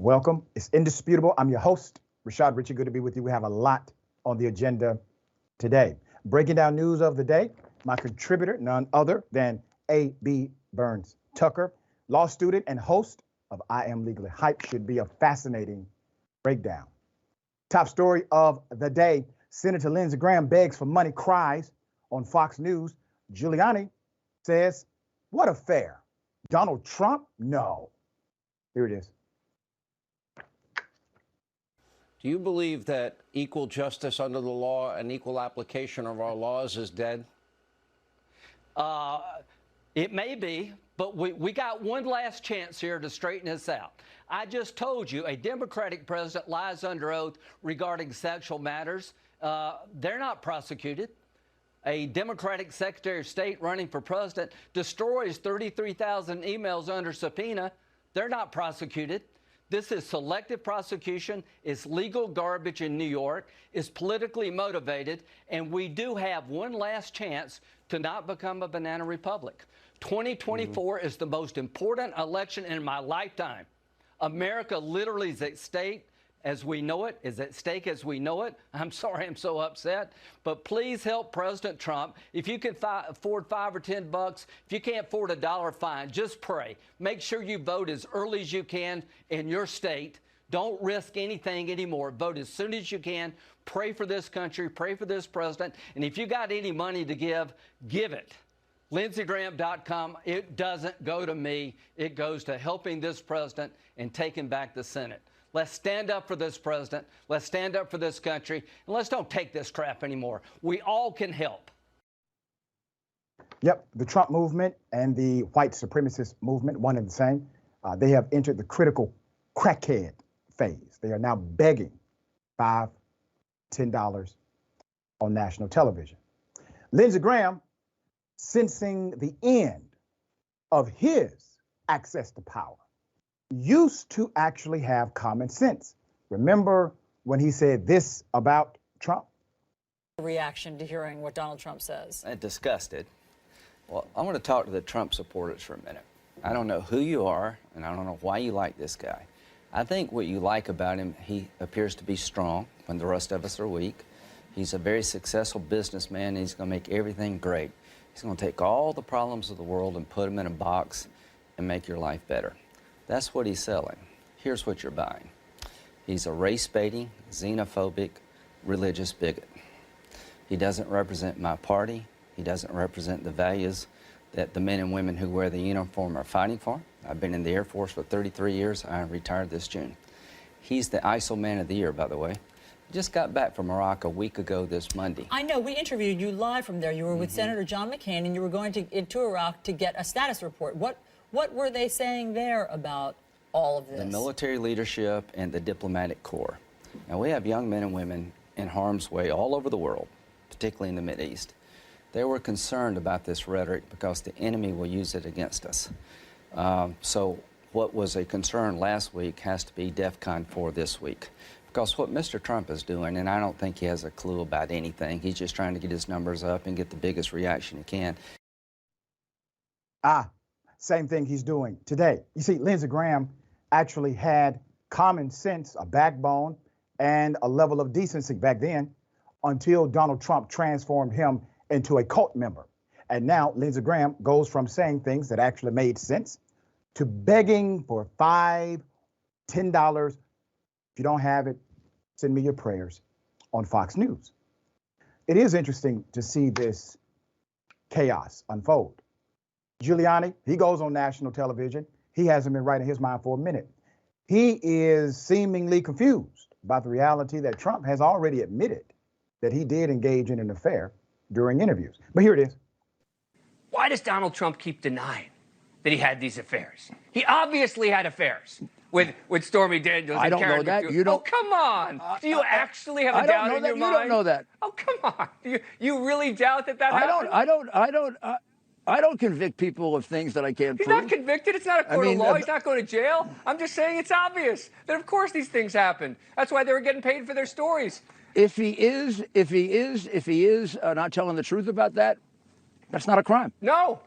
Welcome. It's indisputable. I'm your host, Rashad. Richey, good to be with you. We have a lot on the agenda today. Breaking down news of the day, my contributor, none other than A.B. Burns Tucker, law student and host of I Am Legally Hype. Should be a fascinating breakdown. Top story of the day, Senator Lindsey Graham begs for money, cries on Fox News. Giuliani says, what affair? Donald Trump? No. Here it is. Do you believe that equal justice under the law and equal application of our laws is dead? It may be, but we got one last chance here to straighten this out. I just told you a Democratic president lies under oath regarding sexual matters. They're not prosecuted. A Democratic Secretary of State running for president destroys 33,000 emails under subpoena. They're not prosecuted. This is selective prosecution. It's legal garbage in New York. It's politically motivated. And we do have one last chance to not become a banana republic. 2024 is the most important election in my lifetime. America literally is at stake as we know it, is at stake as we know it. I'm sorry I'm so upset, but please help President Trump. If you can afford $5 or $10, if you can't afford $1 fine, just pray. Make sure you vote as early as you can in your state. Don't risk anything anymore. Vote as soon as you can. Pray for this country, pray for this president, and if you got any money to give, give it. LindseyGraham.com. It doesn't go to me. It goes to helping this president and taking back the Senate. Let's stand up for this president. Let's stand up for this country. And let's don't take this crap anymore. We all can help. Yep, the Trump movement and the white supremacist movement, one and the same. They have entered the critical crackhead phase. They are now begging $5, $10 on national television. Lindsey Graham, sensing the end of his access to power, used to actually have common sense. Remember when he said this about Trump? Reaction to hearing what Donald Trump says. Disgusted. Well, I want to talk to the Trump supporters for a minute. I don't know who you are, and I don't know why you like this guy. I think what you like about him, he appears to be strong when the rest of us are weak. He's a very successful businessman, and he's going to make everything great. He's going to take all the problems of the world and put them in a box and make your life better. That's what he's selling. Here's what you're buying. He's a race-baiting, xenophobic, religious bigot. He doesn't represent my party. He doesn't represent the values that the men and women who wear the uniform are fighting for. I've been in the Air Force for 33 years. I retired this June. He's the ISIL Man of the Year, by the way. He just got back from Iraq a week ago this Monday. I know. We interviewed you live from there. You were with Senator John McCain, and you were going into Iraq to get a status report. What were they saying there about all of this? The military leadership and the diplomatic corps. Now, we have young men and women in harm's way all over the world, particularly in the Mideast. They were concerned about this rhetoric because the enemy will use it against us. So what was a concern last week has to be DEFCON 4 this week. Because what Mr. Trump is doing, and I don't think he has a clue about anything, he's just trying to get his numbers up and get the biggest reaction he can. Same thing he's doing today. You see, Lindsey Graham actually had common sense, a backbone, and a level of decency back then until Donald Trump transformed him into a cult member. And now Lindsey Graham goes from saying things that actually made sense to begging for $5, $10. If you don't have it, send me your prayers on Fox News. It is interesting to see this chaos unfold. Giuliani, he goes on national television. He hasn't been right in his mind for a minute. He is seemingly confused about the reality that Trump has already admitted that he did engage in an affair during interviews. But here it is. Why does Donald Trump keep denying that he had these affairs? He obviously had affairs with Stormy Daniels. I and don't Karen know that. McDougal. You don't. Oh, come on. Do you actually have a doubt in your mind? You don't know that. Oh, come on. You really doubt that happened? I don't convict people of things that I can't He's prove. not convicted. It's not a court of law. He's not going to jail. I'm just saying it's obvious that, of course, these things happen. That's why they were getting paid for their stories. If he is not telling the truth about that, that's not a crime. No.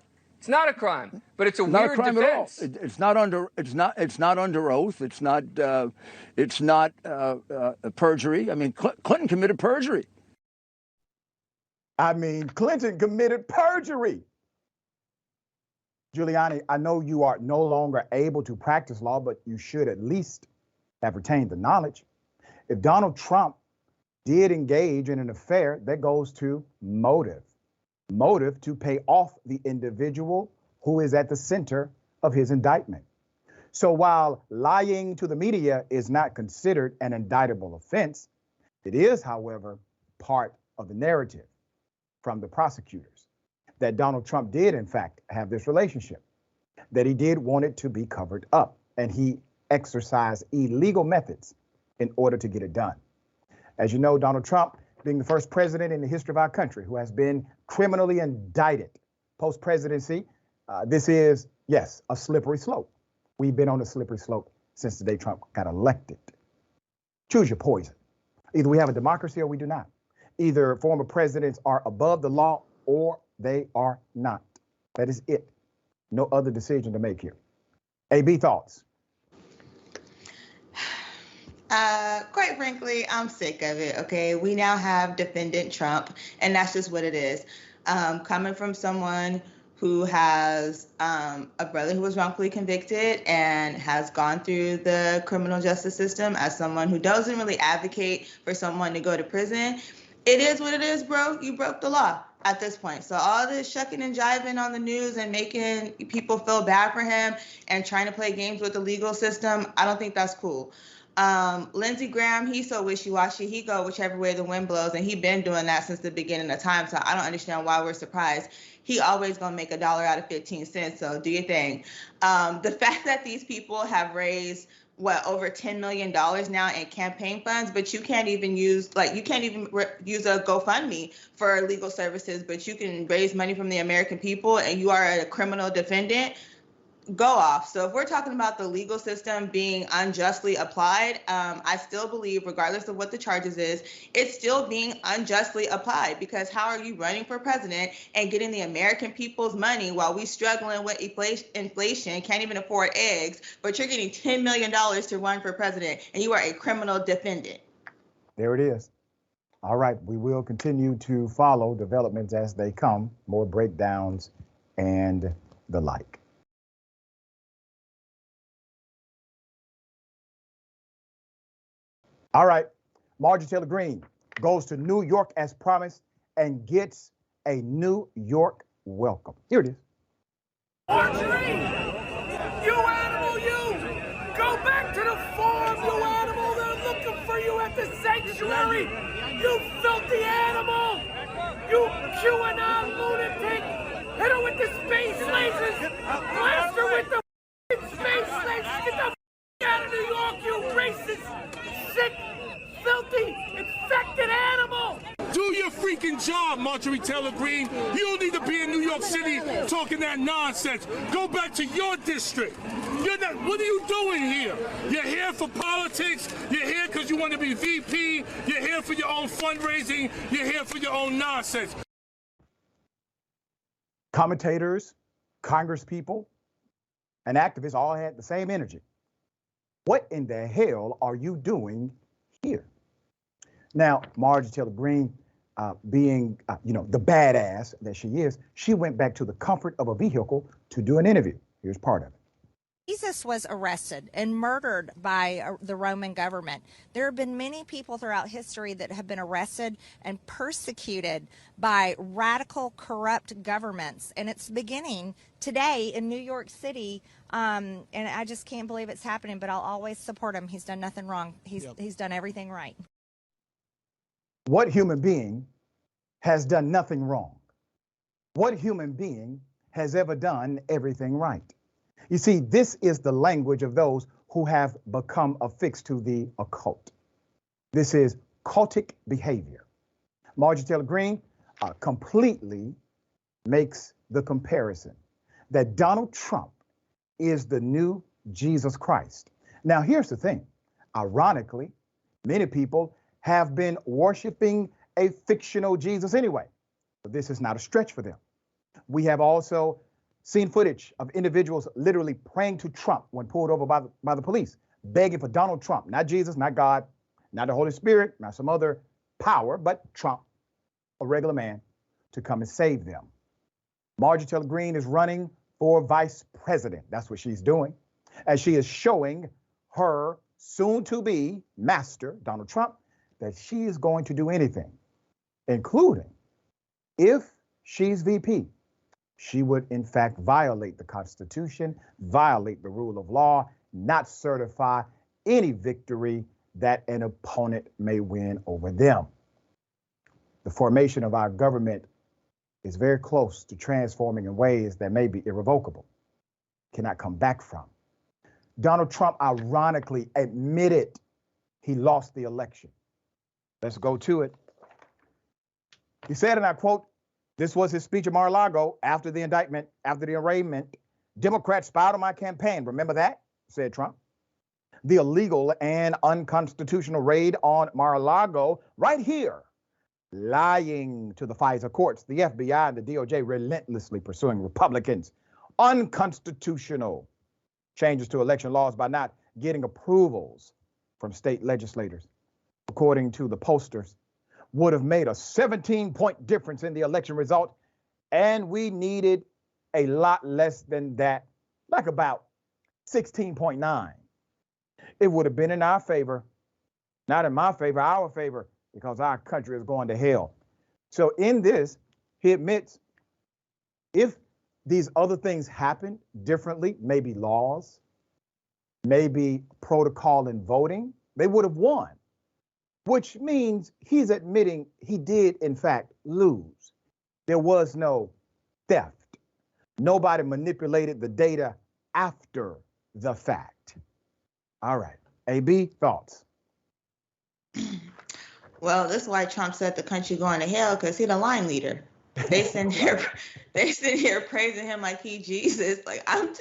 It's not a crime, but it's a Not a weird crime defense. at all. It's not under. It's not under oath. It's not. Perjury. I mean, Clinton committed perjury. I mean, Clinton committed perjury. Giuliani, I know you are no longer able to practice law, but you should at least have retained the knowledge. If Donald Trump did engage in an affair, that goes to motive. Motive to pay off the individual who is at the center of his indictment. So while lying to the media is not considered an indictable offense, it is, however, part of the narrative from the prosecutors that Donald Trump did, in fact, have this relationship, that he did want it to be covered up, and he exercised illegal methods in order to get it done. As you know, Donald Trump, being the first president in the history of our country who has been criminally indicted post-presidency, this is, yes, a slippery slope. We've been on a slippery slope since the day Trump got elected. Choose your poison. Either we have a democracy or we do not. Either former presidents are above the law or they are not. That is it. No other decision to make here. AB, thoughts? Quite frankly, I'm sick of it, okay? We now have defendant Trump, and that's just what it is. Coming from someone who has a brother who was wrongfully convicted and has gone through the criminal justice system, as someone who doesn't really advocate for someone to go to prison, it is what it is, bro. You broke the law at this point. So all this shucking and jiving on the news and making people feel bad for him and trying to play games with the legal system, I don't think that's cool. Lindsey Graham, he's so wishy-washy. He go whichever way the wind blows, and he been doing that since the beginning of time. So I don't understand why we're surprised. He always gonna make $1 out of 15 cents. So do your thing. The fact that these people have raised over $10 million now in campaign funds, but you can't even use use a GoFundMe for legal services, but you can raise money from the American people, and you are a criminal defendant. Go off. So if we're talking about the legal system being unjustly applied, I still believe, regardless of what the charges is, it's still being unjustly applied, because how are you running for president and getting the American people's money while we struggling with inflation, can't even afford eggs, but you're getting $10 million to run for president and you are a criminal defendant? There it is. All right, we will continue to follow developments as they come, more breakdowns and the like. All right, Marjorie Taylor Greene goes to New York as promised and gets a New York welcome. Here it is. Marjorie! You animal, you! Go back to the farm, you animal! They're looking for you at the sanctuary! You filthy animal! You QAnon lunatic! Hit her with the space lasers! Blast her with the space lasers! Get the out of New York, you racist, sick, filthy, infected animal! Do your freaking job, Marjorie Taylor Greene. You don't need to be in New York City talking that nonsense. Go back to your district. You're not. What are you doing here? You're here for politics. You're here because you want to be VP. You're here for your own fundraising. You're here for your own nonsense. Commentators, congresspeople, and activists all had the same energy. What in the hell are you doing here? Now, Marjorie Taylor Greene, being, the badass that she is, she went back to the comfort of a vehicle to do an interview. Here's part of it. Jesus was arrested and murdered by the Roman government. There have been many people throughout history that have been arrested and persecuted by radical, corrupt governments. And it's beginning today in New York City. And I just can't believe it's happening, but I'll always support him. He's done nothing wrong. He's done everything right. What human being has done nothing wrong? What human being has ever done everything right? You see, this is the language of those who have become affixed to the occult. This is cultic behavior. Marjorie Taylor Greene completely makes the comparison that Donald Trump is the new Jesus Christ. Now, here's the thing. Ironically, many people have been worshiping a fictional Jesus anyway. But this is not a stretch for them. We have also Seen footage of individuals literally praying to Trump when pulled over by the police, begging for Donald Trump, not Jesus, not God, not the Holy Spirit, not some other power, but Trump, a regular man, to come and save them. Marjorie Taylor Greene is running for vice president. That's what she's doing, as she is showing her soon-to-be master, Donald Trump, that she is going to do anything, including, if she's VP, she would in fact violate the Constitution, violate the rule of law, not certify any victory that an opponent may win over them. The formation of our government is very close to transforming in ways that may be irrevocable, cannot come back from. Donald Trump ironically admitted he lost the election. Let's go to it. He said, and I quote, this was his speech at Mar-a-Lago after the indictment, after the arraignment. Democrats spied on my campaign. Remember that? Said Trump. The illegal and unconstitutional raid on Mar-a-Lago right here, lying to the FISA courts, the FBI and the DOJ relentlessly pursuing Republicans. Unconstitutional changes to election laws by not getting approvals from state legislators, according to the posters, would have made a 17-point difference in the election result. And we needed a lot less than that, like about 16.9. It would have been in our favor, not in my favor, our favor, because our country is going to hell. So in this, he admits if these other things happen differently, maybe laws, maybe protocol in voting, they would have won, which means he's admitting he did, in fact, lose. There was no theft. Nobody manipulated the data after the fact. All right. AB, thoughts? Well, that's why Trump said the country going to hell, because he's the line leader. They sit here praising him like he Jesus. Like, I'm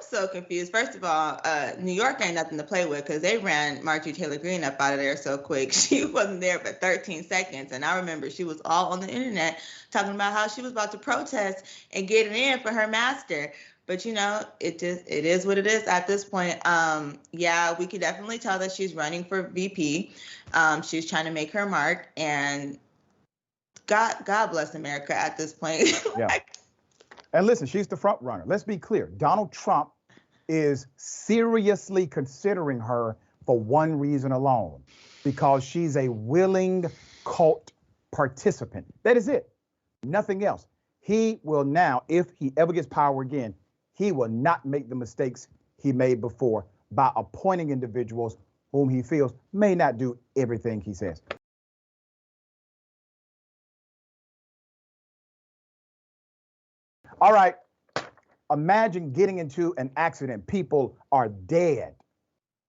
so confused. First of all, New York ain't nothing to play with, because they ran Marjorie Taylor Greene up out of there so quick. She wasn't there for 13 seconds. And I remember she was all on the internet talking about how she was about to protest and get it in for her master. But, you know, it is what it is at this point. Yeah, we could definitely tell that she's running for VP. She's trying to make her mark. And God bless America at this point. Yeah. And listen, she's the front runner. Let's be clear. Donald Trump is seriously considering her for one reason alone, because she's a willing cult participant. That is it. Nothing else. He will now, if he ever gets power again, he will not make the mistakes he made before by appointing individuals whom he feels may not do everything he says. All right. Imagine getting into an accident. People are dead.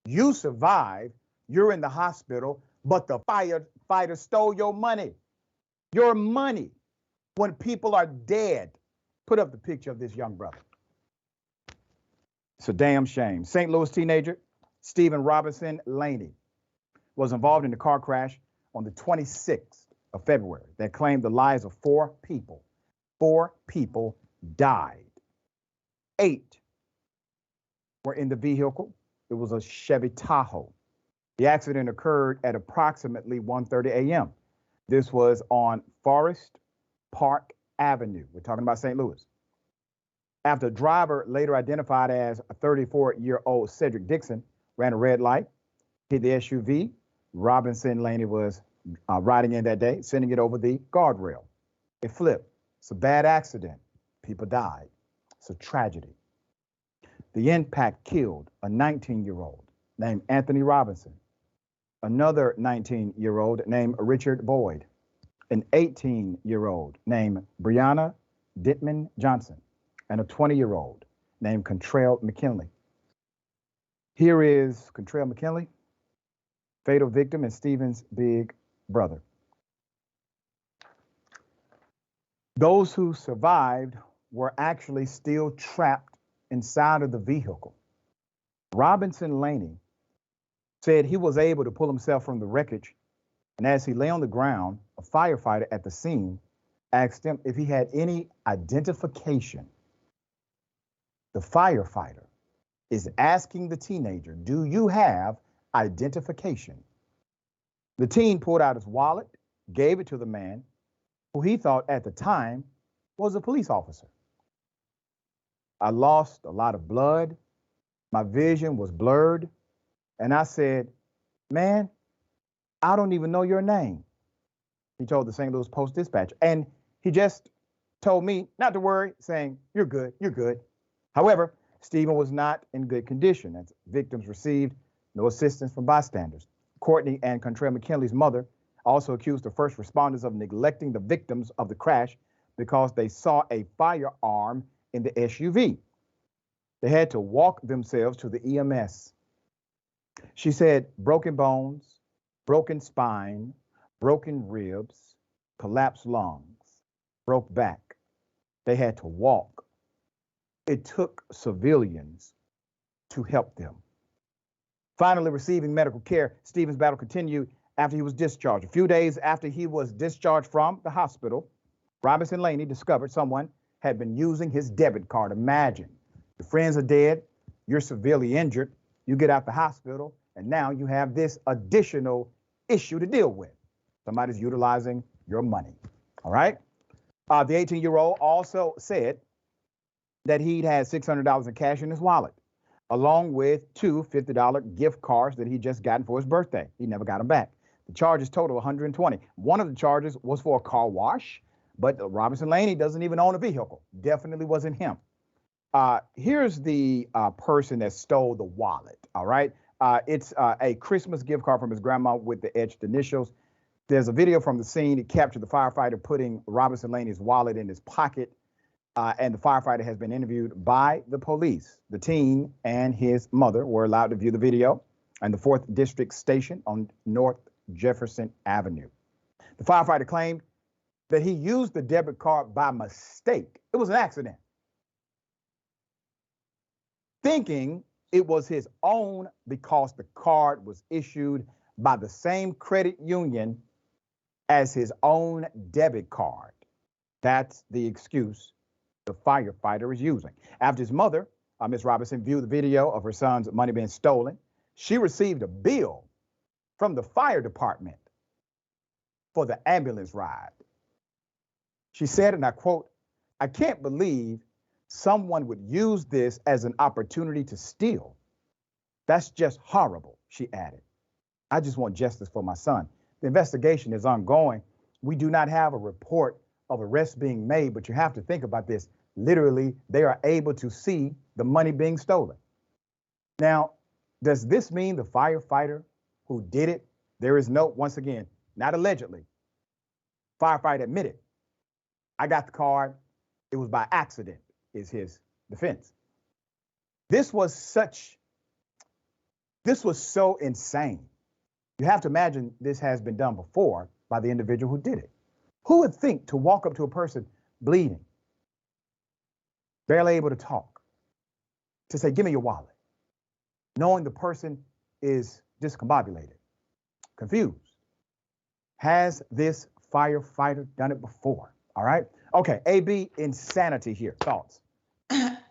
You survive. You're in the hospital, but the firefighter stole your money. Your money. When people are dead. Put up the picture of this young brother. It's a damn shame. St. Louis teenager Stephen Robinson Laney was involved in a car crash on the 26th of February that claimed the lives of 4 people. 4 people died. 8 were in the vehicle. It was a Chevy Tahoe. The accident occurred at approximately 1:30 a.m. This was on Forest Park Avenue. We're talking about St. Louis. After a driver, later identified as a 34-year-old Cedric Dixon, ran a red light, hit the SUV. Robinson Laney was riding in that day, sending it over the guardrail. It flipped. It's a bad accident. People died. It's a tragedy. The impact killed a 19-year-old named Anthony Robinson, another 19-year-old named Richard Boyd, an 18-year-old named Brianna Dittman Johnson, and a 20-year-old named Contrail McKinley. Here is Contrail McKinley, fatal victim and Stephen's big brother. Those who survived were actually still trapped inside of the vehicle. Robinson Laney said he was able to pull himself from the wreckage, and as he lay on the ground, a firefighter at the scene asked him if he had any identification. The firefighter is asking the teenager, do you have identification? The teen pulled out his wallet, gave it to the man, who he thought at the time was a police officer. I lost a lot of blood. My vision was blurred. And I said, man, I don't even know your name. He told the St. Louis Post-Dispatch. And he just told me not to worry, saying, you're good, you're good. However, Stephen was not in good condition as victims received no assistance from bystanders. Courtney and Contrail McKinley's mother also accused the first responders of neglecting the victims of the crash because they saw a firearm in the SUV. They had to walk themselves to the EMS. She said broken bones, broken spine, broken ribs, collapsed lungs, broke back. They had to walk. It took civilians to help them. Finally receiving medical care, Stephen's battle continued after he was discharged. A few days after he was discharged from the hospital, Robinson Laney discovered someone had been using his debit card. Imagine, your friends are dead, you're severely injured, you get out the hospital, and now you have this additional issue to deal with. Somebody's utilizing your money, all right? The 18-year-old also said that he'd had $600 in cash in his wallet, along with two $50 gift cards that he'd just gotten for his birthday. He never got them back. The charges total $120. One of the charges was for a car wash, but Robinson Laney doesn't even own a vehicle. Definitely wasn't him. Here's the person that stole the wallet, all right? It's a Christmas gift card from his grandma with the etched initials. There's a video from the scene. It captured the firefighter putting Robinson Laney's wallet in his pocket, and the firefighter has been interviewed by the police. The teen and his mother were allowed to view the video in the 4th District Station on North Jefferson Avenue. The firefighter claimed that he used the debit card by mistake. It was an accident, thinking it was his own because the card was issued by the same credit union as his own debit card. That's the excuse the firefighter is using. After his mother, Ms. Robinson, viewed the video of her son's money being stolen, she received a bill from the fire department for the ambulance ride. She said, and I quote, "I can't believe someone would use this as an opportunity to steal. That's just horrible," she added. "I just want justice for my son." The investigation is ongoing. We do not have a report of arrests being made, but you have to think about this. Literally, they are able to see the money being stolen. Now, does this mean the firefighter who did it, there is no, once again, not allegedly, firefighter admitted, "I got the card, it was by accident," is his defense. This was so insane. You have to imagine this has been done before by the individual who did it. Who would think to walk up to a person bleeding, barely able to talk, to say, "Give me your wallet," knowing the person is discombobulated, confused? Has this firefighter done it before? All right. Okay. AB, insanity here. Thoughts?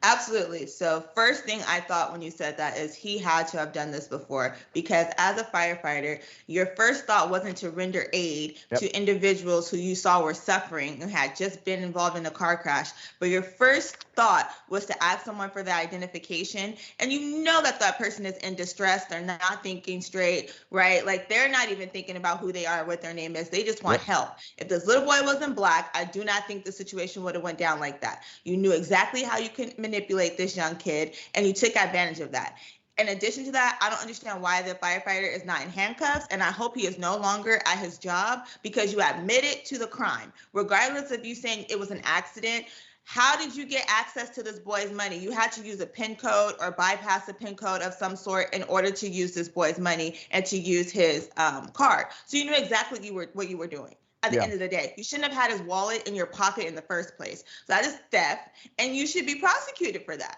Absolutely. So first thing I thought when you said that is he had to have done this before, because as a firefighter, your first thought wasn't to render aid to individuals who you saw were suffering and had just been involved in a car crash. But your first thought was to ask someone for their identification. And you know that that person is in distress. They're not thinking straight, right? Like they're not even thinking about who they are, what their name is. They just want help. If this little boy wasn't Black, I do not think the situation would have went down like that. You knew exactly how you could manipulate this young kid, and you took advantage of that. In addition to that, I don't understand why the firefighter is not in handcuffs, and I hope he is no longer at his job, because you admitted to the crime. Regardless of you saying it was an accident, how did you get access to this boy's money? You had to use a PIN code or bypass a PIN code of some sort in order to use this boy's money and to use his card. So you knew exactly what you were doing. At the end of the day, you shouldn't have had his wallet in your pocket in the first place. So that is theft, and you should be prosecuted for that.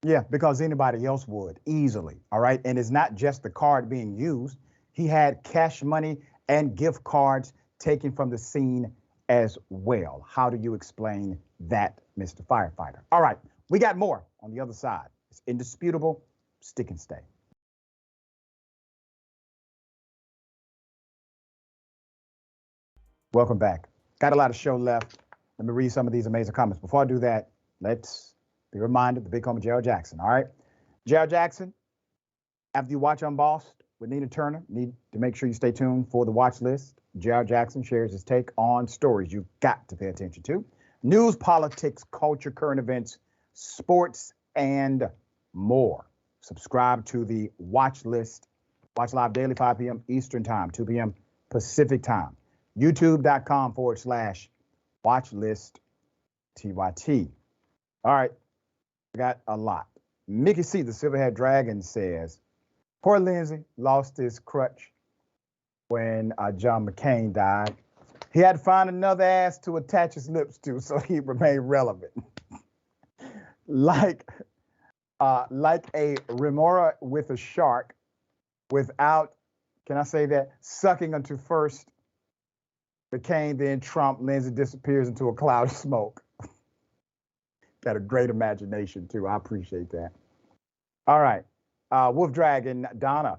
Yeah, because anybody else would easily. All right. And it's not just the card being used. He had cash money and gift cards taken from the scene as well. How do you explain that, Mr. Firefighter? All right, we got more on the other side. It's indisputable. Stick and stay. Welcome back. Got a lot of show left. Let me read some of these amazing comments. Before I do that, let's be reminded the big home of Gerald Jackson. All right, Gerald Jackson, after you watch Unbossed with Nina Turner, need to make sure you stay tuned for the watch list. Gerald Jackson shares his take on stories you've got to pay attention to. News, politics, culture, current events, sports, and more. Subscribe to the watch list. Watch live daily, 5 p.m. Eastern time, 2 p.m. Pacific time. YouTube.com/watchlist_TYT. All right, we got a lot. Mickey C, the Silverhead Dragon, says, poor Lindsey lost his crutch when John McCain died. He had to find another ass to attach his lips to so he remained relevant. like a remora with a shark without, can I say that, sucking until first McCain, then Trump, Lindsey disappears into a cloud of smoke. Got a great imagination, too. I appreciate that. All right. Wolf Dragon, Donna.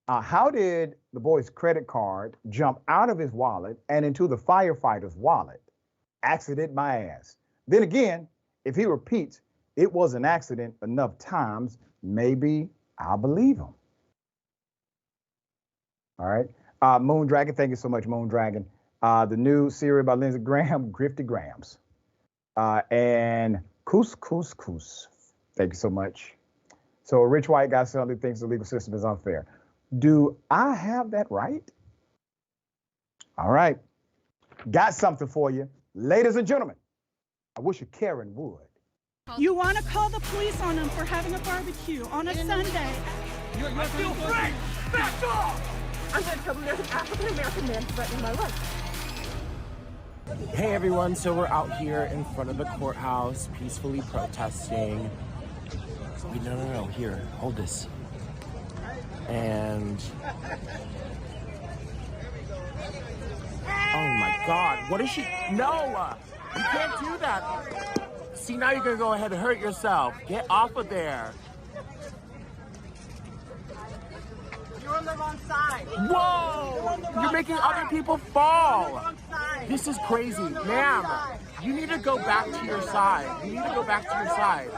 How did the boy's credit card jump out of his wallet and into the firefighter's wallet? Accident my ass. Then again, if he repeats it was an accident enough times, maybe I'll believe him. All right. Moon Dragon, thank you so much, Moon Dragon. The new series by Lindsey Graham, Grifty Grams. And Coos. Thank you so much. So a rich white guy suddenly thinks the legal system is unfair. Do I have that right? All right. Got something for you. Ladies and gentlemen, I wish a Karen would. You want to call the police on them for having a barbecue on a Sunday. I feel free! Back off! I'm going to tell them there's an African-American man threatening my life. Hey everyone, so we're out here in front of the courthouse, peacefully protesting. Wait, no, here, hold this. And... oh my God, what is she? No! You can't do that! See, now you're gonna go ahead and hurt yourself. Get off of there. You're on the wrong side. Whoa! You're making other people fall. This is crazy. Ma'am, you need to go back to your side. You need to go back to your side.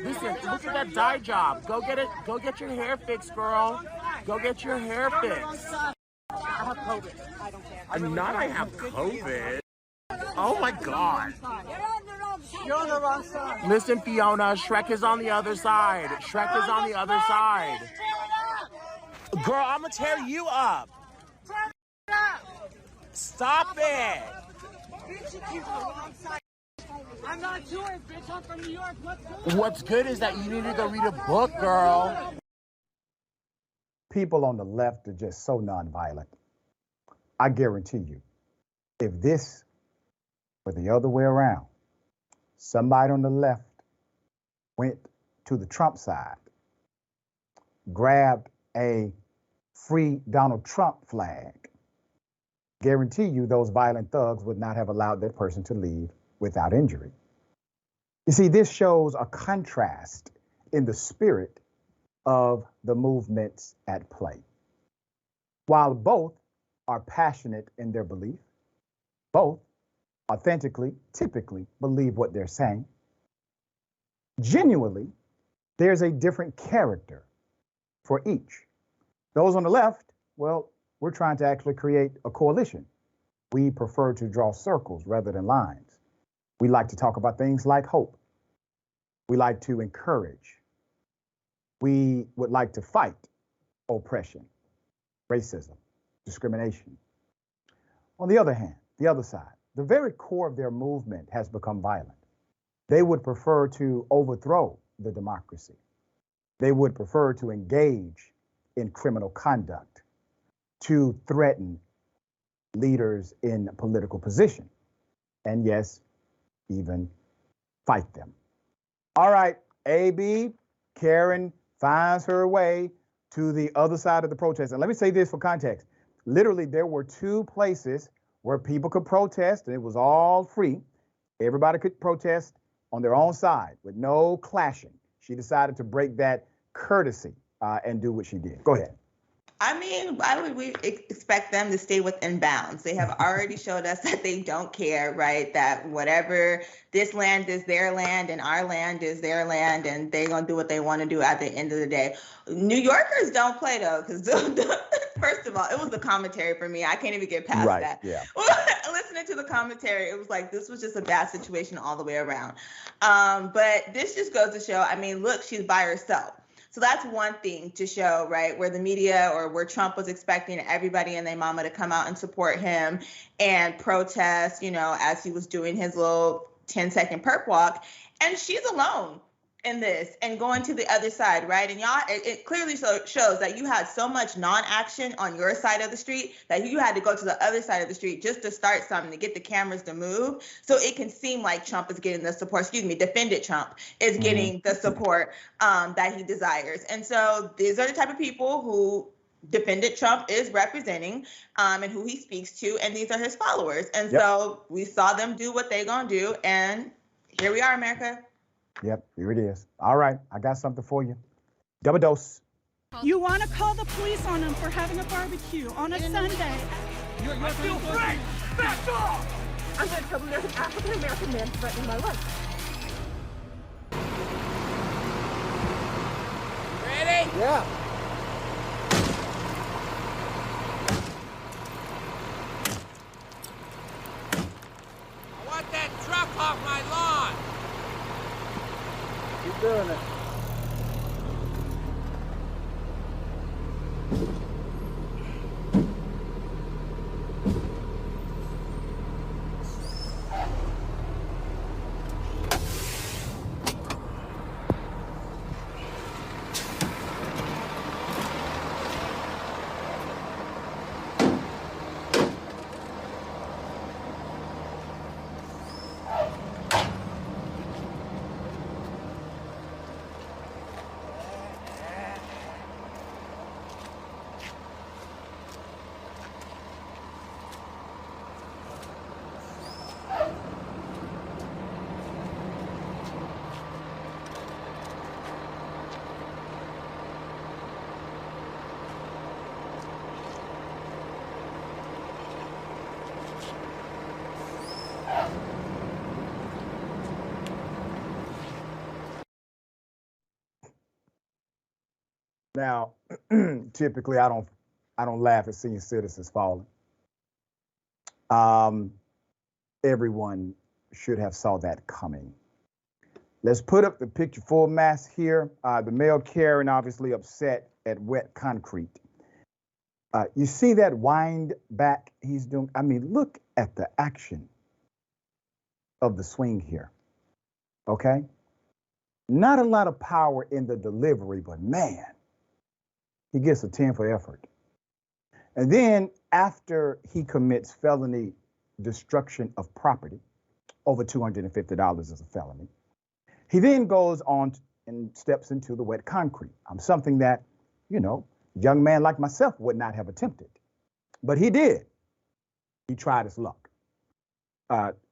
Listen, look at that dye job. Go get it. Go get your hair fixed, girl. Go get your hair fixed. I have COVID. I don't care. I have COVID. Oh my God. You're on the wrong side. Listen, Fiona, Shrek is on the other side. Shrek is on the other side. Girl, I'm gonna tear you up. Stop it. I'm not Jewish, bitch. I'm from New York. What's good is that you need to go read a book, girl. People on the left are just so nonviolent. I guarantee you, if this were the other way around, somebody on the left went to the Trump side, grabbed a free Donald Trump flag, guarantee you those violent thugs would not have allowed that person to leave without injury. You see, this shows a contrast in the spirit of the movements at play. While both are passionate in their belief, both authentically, typically believe what they're saying, genuinely, there's a different character for each. Those on the left, well, we're trying to actually create a coalition. We prefer to draw circles rather than lines. We like to talk about things like hope. We like to encourage. We would like to fight oppression, racism, discrimination. On the other hand, the other side, the very core of their movement has become violent. They would prefer to overthrow the democracy. They would prefer to engage in criminal conduct, to threaten leaders in political position, and yes, even fight them. All right, AB, Karen finds her way to the other side of the protest. And let me say this for context. Literally, there were two places where people could protest, and it was all free. Everybody could protest on their own side with no clashing. She decided to break that courtesy and do what she did. Go ahead. I mean, why would we expect them to stay within bounds? They have already showed us that they don't care, right? That whatever, this land is their land and our land is their land, and they're going to do what they want to do at the end of the day. New Yorkers don't play, though, because first of all, it was the commentary for me. I can't even get past that. Yeah. Listening to the commentary, it was like this was just a bad situation all the way around. But this just goes to show, I mean, look, she's by herself. So that's one thing to show, right, where the media or where Trump was expecting everybody and their mama to come out and support him and protest, you know, as he was doing his little 10-second perp walk. And she's alone in this and going to the other side, right? And y'all, it clearly shows that you had so much non-action on your side of the street that you had to go to the other side of the street just to start something, to get the cameras to move. So it can seem like Trump is getting the support, defendant Trump is getting the support that he desires. And so these are the type of people who defendant Trump is representing and who he speaks to. And these are his followers. And so we saw them do what they're going to do. And here we are, America. Yep, here it is. All right, I got something for you. Double dose. You want to call the police on them for having a barbecue on a Sunday. I feel great! Back off! I'm going to tell them there's an African-American man threatening my life. Ready? Yeah. I want that truck off my lawn! Keep doing it. Now, typically, I don't laugh at senior citizens falling. Everyone should have saw that coming. Let's put up the picture full mass here. The male Karen obviously upset at wet concrete. You see that wind back he's doing? I mean, look at the action of the swing here, okay? Not a lot of power in the delivery, but man, he gets a 10 for effort. And then after he commits felony destruction of property, over $250 is a felony, he then goes on and steps into the wet concrete. Something that, you know, young man like myself would not have attempted. But he did. He tried his luck.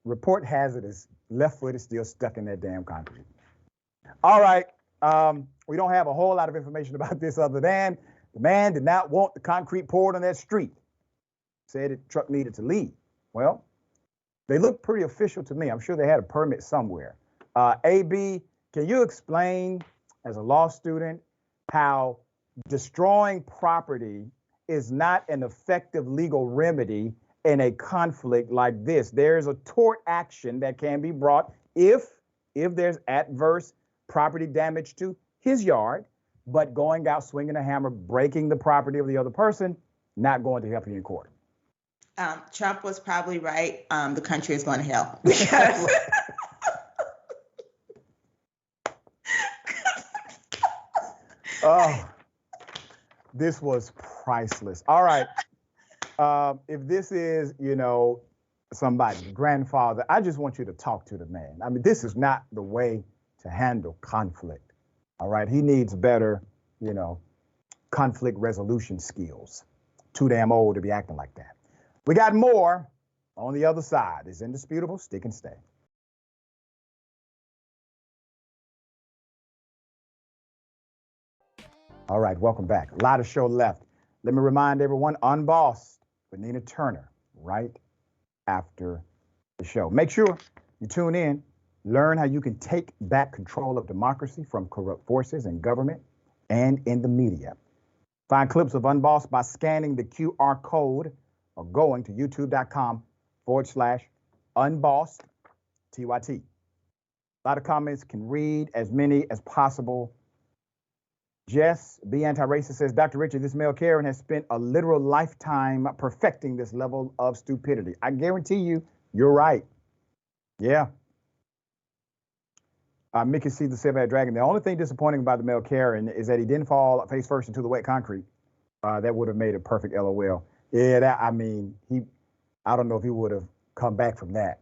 Report has it his left foot is still stuck in that damn concrete. All right. We don't have a whole lot of information about this other than the man did not want the concrete poured on that street. Said the truck needed to leave. Well, they look pretty official to me. I'm sure they had a permit somewhere. AB, can you explain, as a law student, how destroying property is not an effective legal remedy in a conflict like this? There's a tort action that can be brought if there's adverse property damage to his yard, but going out swinging a hammer, breaking the property of the other person, not going to help you in court. Trump was probably right. The country is going to hell. Because oh, this was priceless. All right. If this is, you know, somebody's grandfather, I just want you to talk to the man. I mean, this is not the way to handle conflict. All right. He needs better, you know, conflict resolution skills. Too damn old to be acting like that. We got more. On the other side is indisputable. Stick and stay. All right, welcome back. A lot of show left. Let me remind everyone, Unbossed with Nina Turner right after the show. Make sure you tune in, learn how you can take back control of democracy from corrupt forces in government and in the media. Find clips of Unbossed by scanning the QR code or going to youtube.com/Unbossed TYT. A lot of comments, can read as many as possible. Jess, Be Anti-Racist, says, Dr. Richey, this male Karen has spent a literal lifetime perfecting this level of stupidity. I guarantee you, you're right. Yeah. Mickey C. the Silver Dragon. The only thing disappointing about the male Karen is that he didn't fall face first into the wet concrete. That would have made a perfect LOL. Yeah, I don't know if he would have come back from that,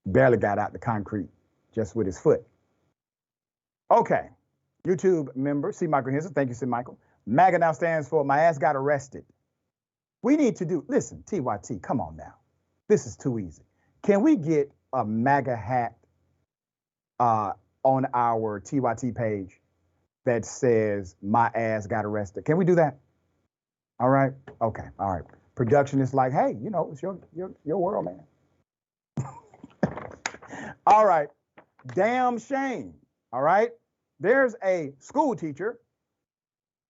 barely got out the concrete just with his foot. Okay. YouTube member, C. Michael Henson. Thank you, C. Michael. MAGA now stands for My Ass Got Arrested. We need to do, listen, TYT, come on now. This is too easy. Can we get a MAGA hat on our TYT page that says My Ass Got Arrested? Can we do that? All right. Okay. All right. Production is like, hey, it's your world, man. All right. Damn shame. All right. There's a school teacher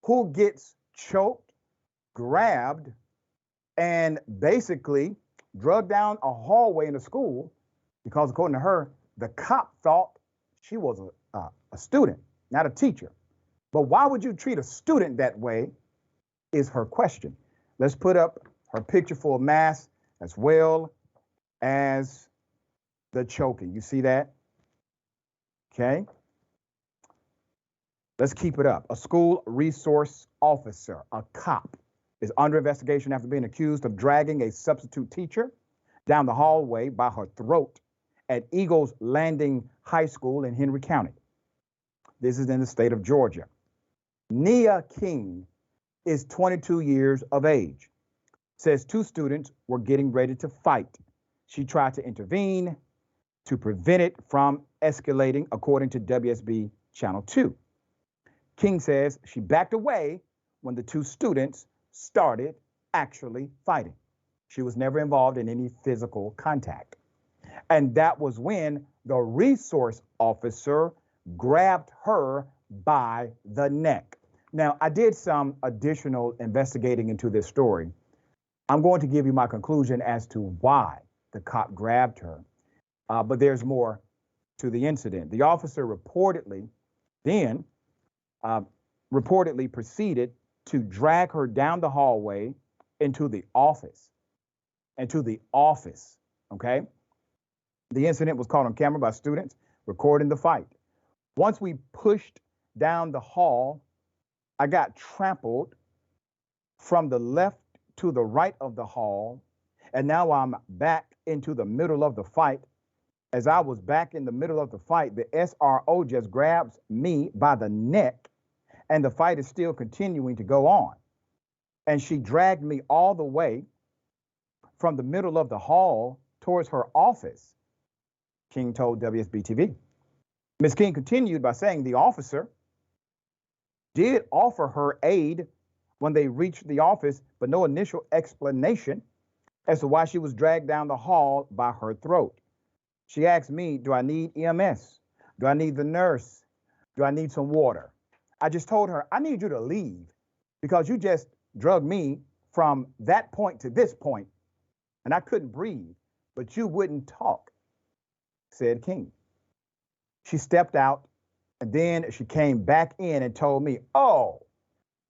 who gets choked, grabbed, and basically drugged down a hallway in the school because, according to her, the cop thought she was a student, not a teacher. But why would you treat a student that way is her question. Let's put up her picture for a mask as well as the choking. You see that? Okay. Let's keep it up. A school resource officer, a cop, is under investigation after being accused of dragging a substitute teacher down the hallway by her throat at Eagles Landing High School in Henry County. This is in the state of Georgia. Nia King is 22 years of age. Says two students were getting ready to fight. She tried to intervene to prevent it from escalating, according to WSB Channel 2. King says she backed away when the two students started actually fighting. She was never involved in any physical contact. And that was when the resource officer grabbed her by the neck. Now, I did some additional investigating into this story. I'm going to give you my conclusion as to why the cop grabbed her. But there's more to the incident. The officer reportedly proceeded to drag her down the hallway into the office. Okay? The incident was caught on camera by students recording the fight. Once we pushed down the hall, I got trampled from the left to the right of the hall, and now I'm back into the middle of the fight. As I was back in the middle of the fight, the SRO just grabs me by the neck, and the fight is still continuing to go on. And she dragged me all the way from the middle of the hall towards her office, King told WSB-TV. Ms. King continued by saying the officer did offer her aid when they reached the office, but no initial explanation as to why she was dragged down the hall by her throat. She asked me, do I need EMS? Do I need the nurse? Do I need some water? I just told her, I need you to leave because you just drugged me from that point to this point, and I couldn't breathe, but you wouldn't talk, said King. She stepped out, and then she came back in and told me, oh,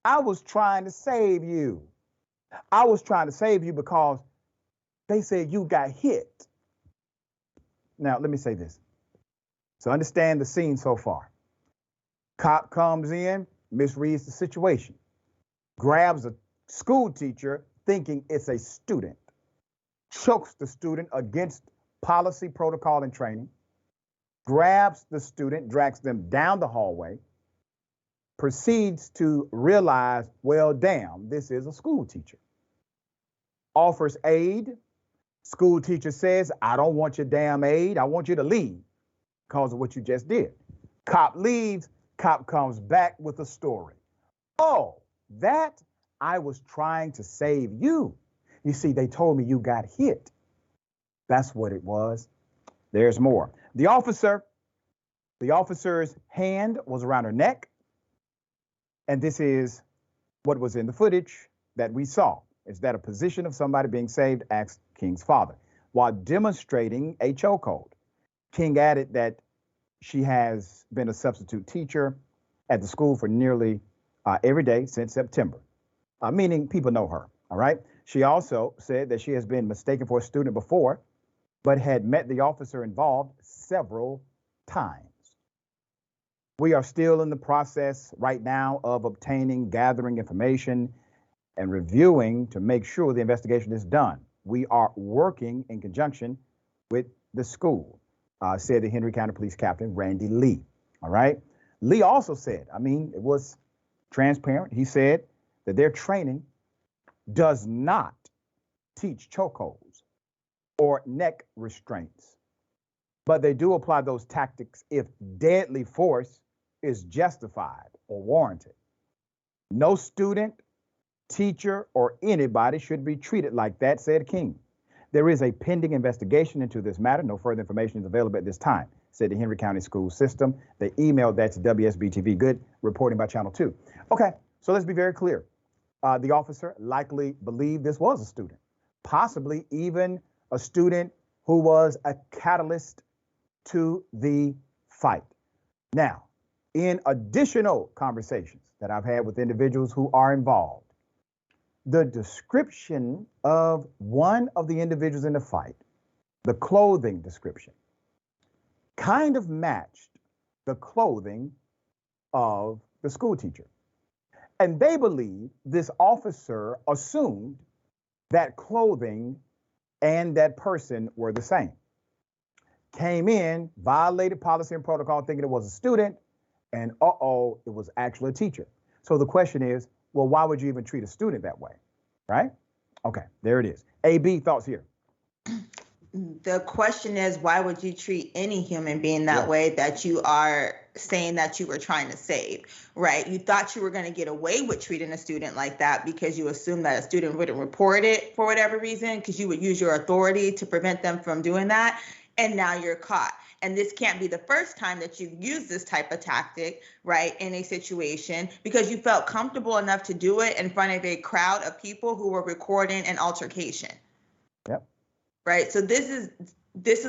I was trying to save you. I was trying to save you because they said you got hit. Now, let me say this. So understand the scene so far. Cop comes in, misreads the situation, grabs a school teacher thinking it's a student, chokes the student against policy, protocol, and training, grabs the student, drags them down the hallway, proceeds to realize, well, damn, this is a school teacher. offers aid. School teacher says, I don't want your damn aid. I want you to leave because of what you just did. Cop leaves. Cop comes back with a story. Oh, that I was trying to save you. You see, they told me you got hit. That's what it was. There's more. The officer's hand was around her neck. And this is what was in the footage that we saw. Is that a position of somebody being saved? Asked King's father. While demonstrating a chokehold, King added that she has been a substitute teacher at the school for nearly every day since September, meaning people know her, all right? She also said that she has been mistaken for a student before, but had met the officer involved several times. We are still in the process right now of gathering information and reviewing to make sure the investigation is done. We are working in conjunction with the school, said the Henry County Police Captain, Randy Lee. All right. Lee also said, it was transparent. He said that their training does not teach chokeholds or neck restraints, but they do apply those tactics if deadly force is justified or warranted. No student, teacher, or anybody should be treated like that, said King. There is a pending investigation into this matter. No further information is available at this time, said the Henry County School System. They emailed that to WSB-TV. Good reporting by Channel 2. Okay, so let's be very clear. The officer likely believed this was a student, possibly even a student who was a catalyst to the fight. Now, in additional conversations that I've had with individuals who are involved, the description of one of the individuals in the fight, the clothing description, kind of matched the clothing of the school teacher. And they believe this officer assumed that clothing and that person were the same. Came in, violated policy and protocol, thinking it was a student, and it was actually a teacher. So the question is, well, why would you even treat a student that way, right? Okay, there it is. AB, thoughts here. The question is, why would you treat any human being that way that you are saying that you were trying to save, right? You thought you were going to get away with treating a student like that because you assumed that a student wouldn't report it for whatever reason, because you would use your authority to prevent them from doing that. And now you're caught. And this can't be the first time that you've used this type of tactic, right, in a situation, because you felt comfortable enough to do it in front of a crowd of people who were recording an altercation. Yep. Right. So this is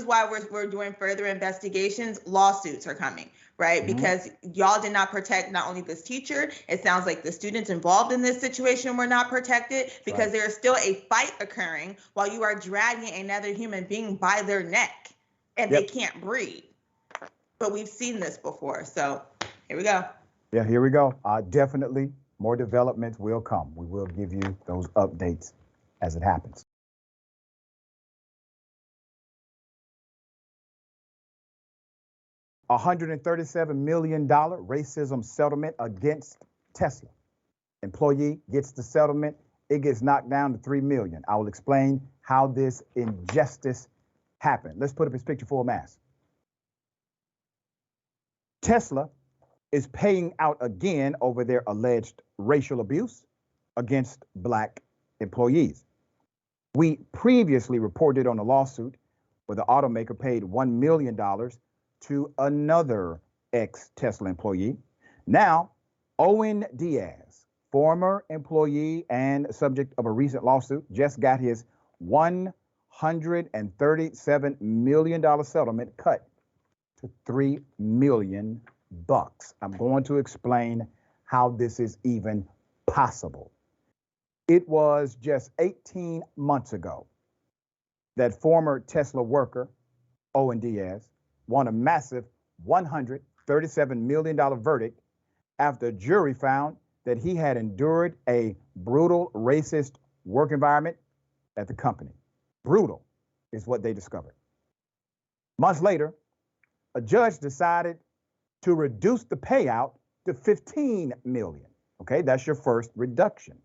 why we're doing further investigations. Lawsuits are coming, right? Mm-hmm. Because y'all did not protect not only this teacher. It sounds like the students involved in this situation were not protected because there is still a fight occurring while you are dragging another human being by their neck and they can't breathe. But we've seen this before. So here we go. Yeah, here we go. Definitely more developments will come. We will give you those updates as it happens. $137 million racism settlement against Tesla. Employee gets the settlement. It gets knocked down to $3 million. I will explain how this injustice happened. Let's put up his picture full mass. Tesla is paying out again over their alleged racial abuse against Black employees. We previously reported on a lawsuit where the automaker paid $1 million to another ex-Tesla employee. Now, Owen Diaz, former employee and subject of a recent lawsuit, just got his $137 million settlement cut to $3 million. I'm going to explain how this is even possible. It was just 18 months ago that former Tesla worker, Owen Diaz, won a massive $137 million verdict after a jury found that he had endured a brutal racist work environment at the company. Brutal is what they discovered. Months later, a judge decided to reduce the payout to $15 million. Okay, that's your first reduction.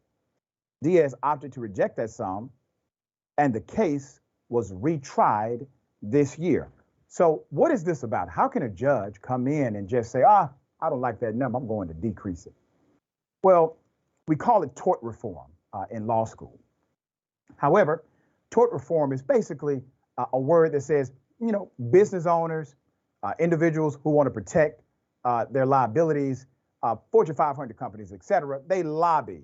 Diaz opted to reject that sum and the case was retried this year. So what is this about? How can a judge come in and just say, I don't like that number, I'm going to decrease it? Well, we call it tort reform in law school. However, tort reform is basically a word that says, business owners, individuals who want to protect their liabilities, Fortune 500 companies, et cetera, they lobby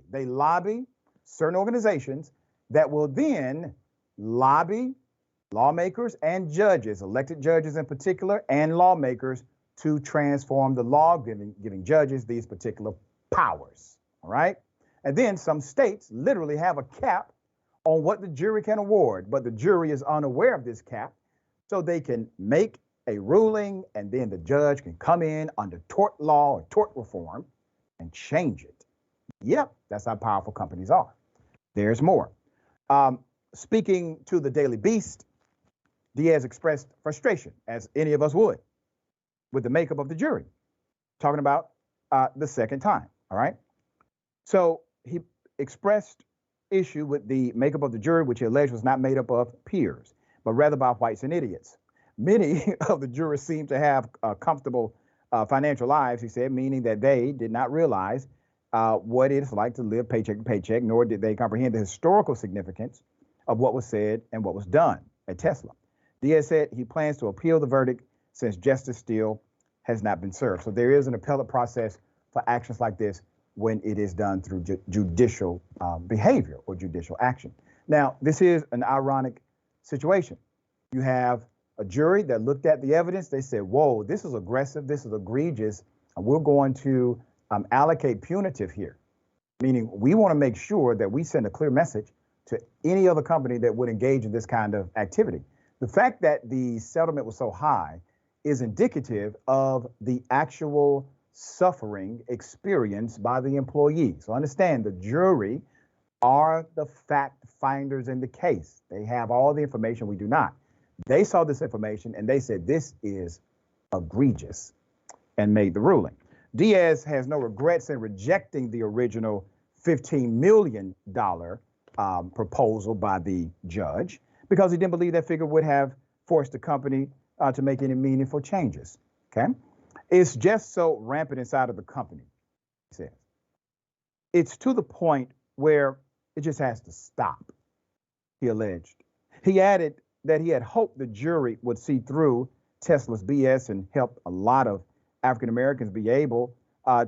certain organizations that will then lobby lawmakers and judges, elected judges in particular, and lawmakers to transform the law, giving judges these particular powers, all right? And then some states literally have a cap on what the jury can award, but the jury is unaware of this cap, so they can make a ruling, and then the judge can come in under tort law or tort reform and change it. Yep, that's how powerful companies are. There's more. Speaking to the Daily Beast, Diaz expressed frustration, as any of us would, with the makeup of the jury, talking about the second time, all right? So he expressed issue with the makeup of the jury, which he alleged was not made up of peers, but rather by whites and idiots. Many of the jurors seem to have comfortable financial lives, he said, meaning that they did not realize what it's like to live paycheck to paycheck, nor did they comprehend the historical significance of what was said and what was done at Tesla. Diaz said he plans to appeal the verdict since justice still has not been served. So there is an appellate process for actions like this when it is done through judicial behavior or judicial action. Now, this is an ironic situation. You have a jury that looked at the evidence. They said, whoa, this is aggressive, this is egregious, and we're going to allocate punitive here, meaning we want to make sure that we send a clear message to any other company that would engage in this kind of activity. The fact that the settlement was so high is indicative of the actual suffering experienced by the employee. So understand, the jury are the fact finders in the case. They have all the information we do not. They saw this information and they said this is egregious and made the ruling. Diaz has no regrets in rejecting the original $15 million proposal by the judge because he didn't believe that figure would have forced the company to make any meaningful changes. Okay, it's just so rampant inside of the company, he says. It's to the point where it just has to stop, he alleged. He added that he had hoped the jury would see through Tesla's BS and help a lot of African Americans be able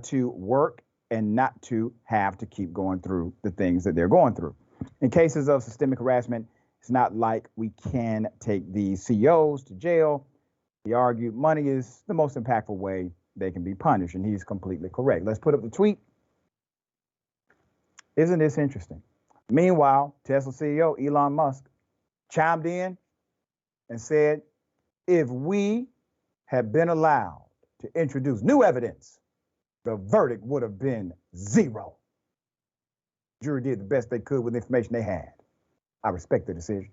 to work and not to have to keep going through the things that they're going through. In cases of systemic harassment, it's not like we can take these CEOs to jail. He argued money is the most impactful way they can be punished, and he's completely correct. Let's put up the tweet. Isn't this interesting? Meanwhile, Tesla CEO Elon Musk chimed in and said, if we had been allowed to introduce new evidence, the verdict would have been 0. The jury did the best they could with the information they had. I respect the decision.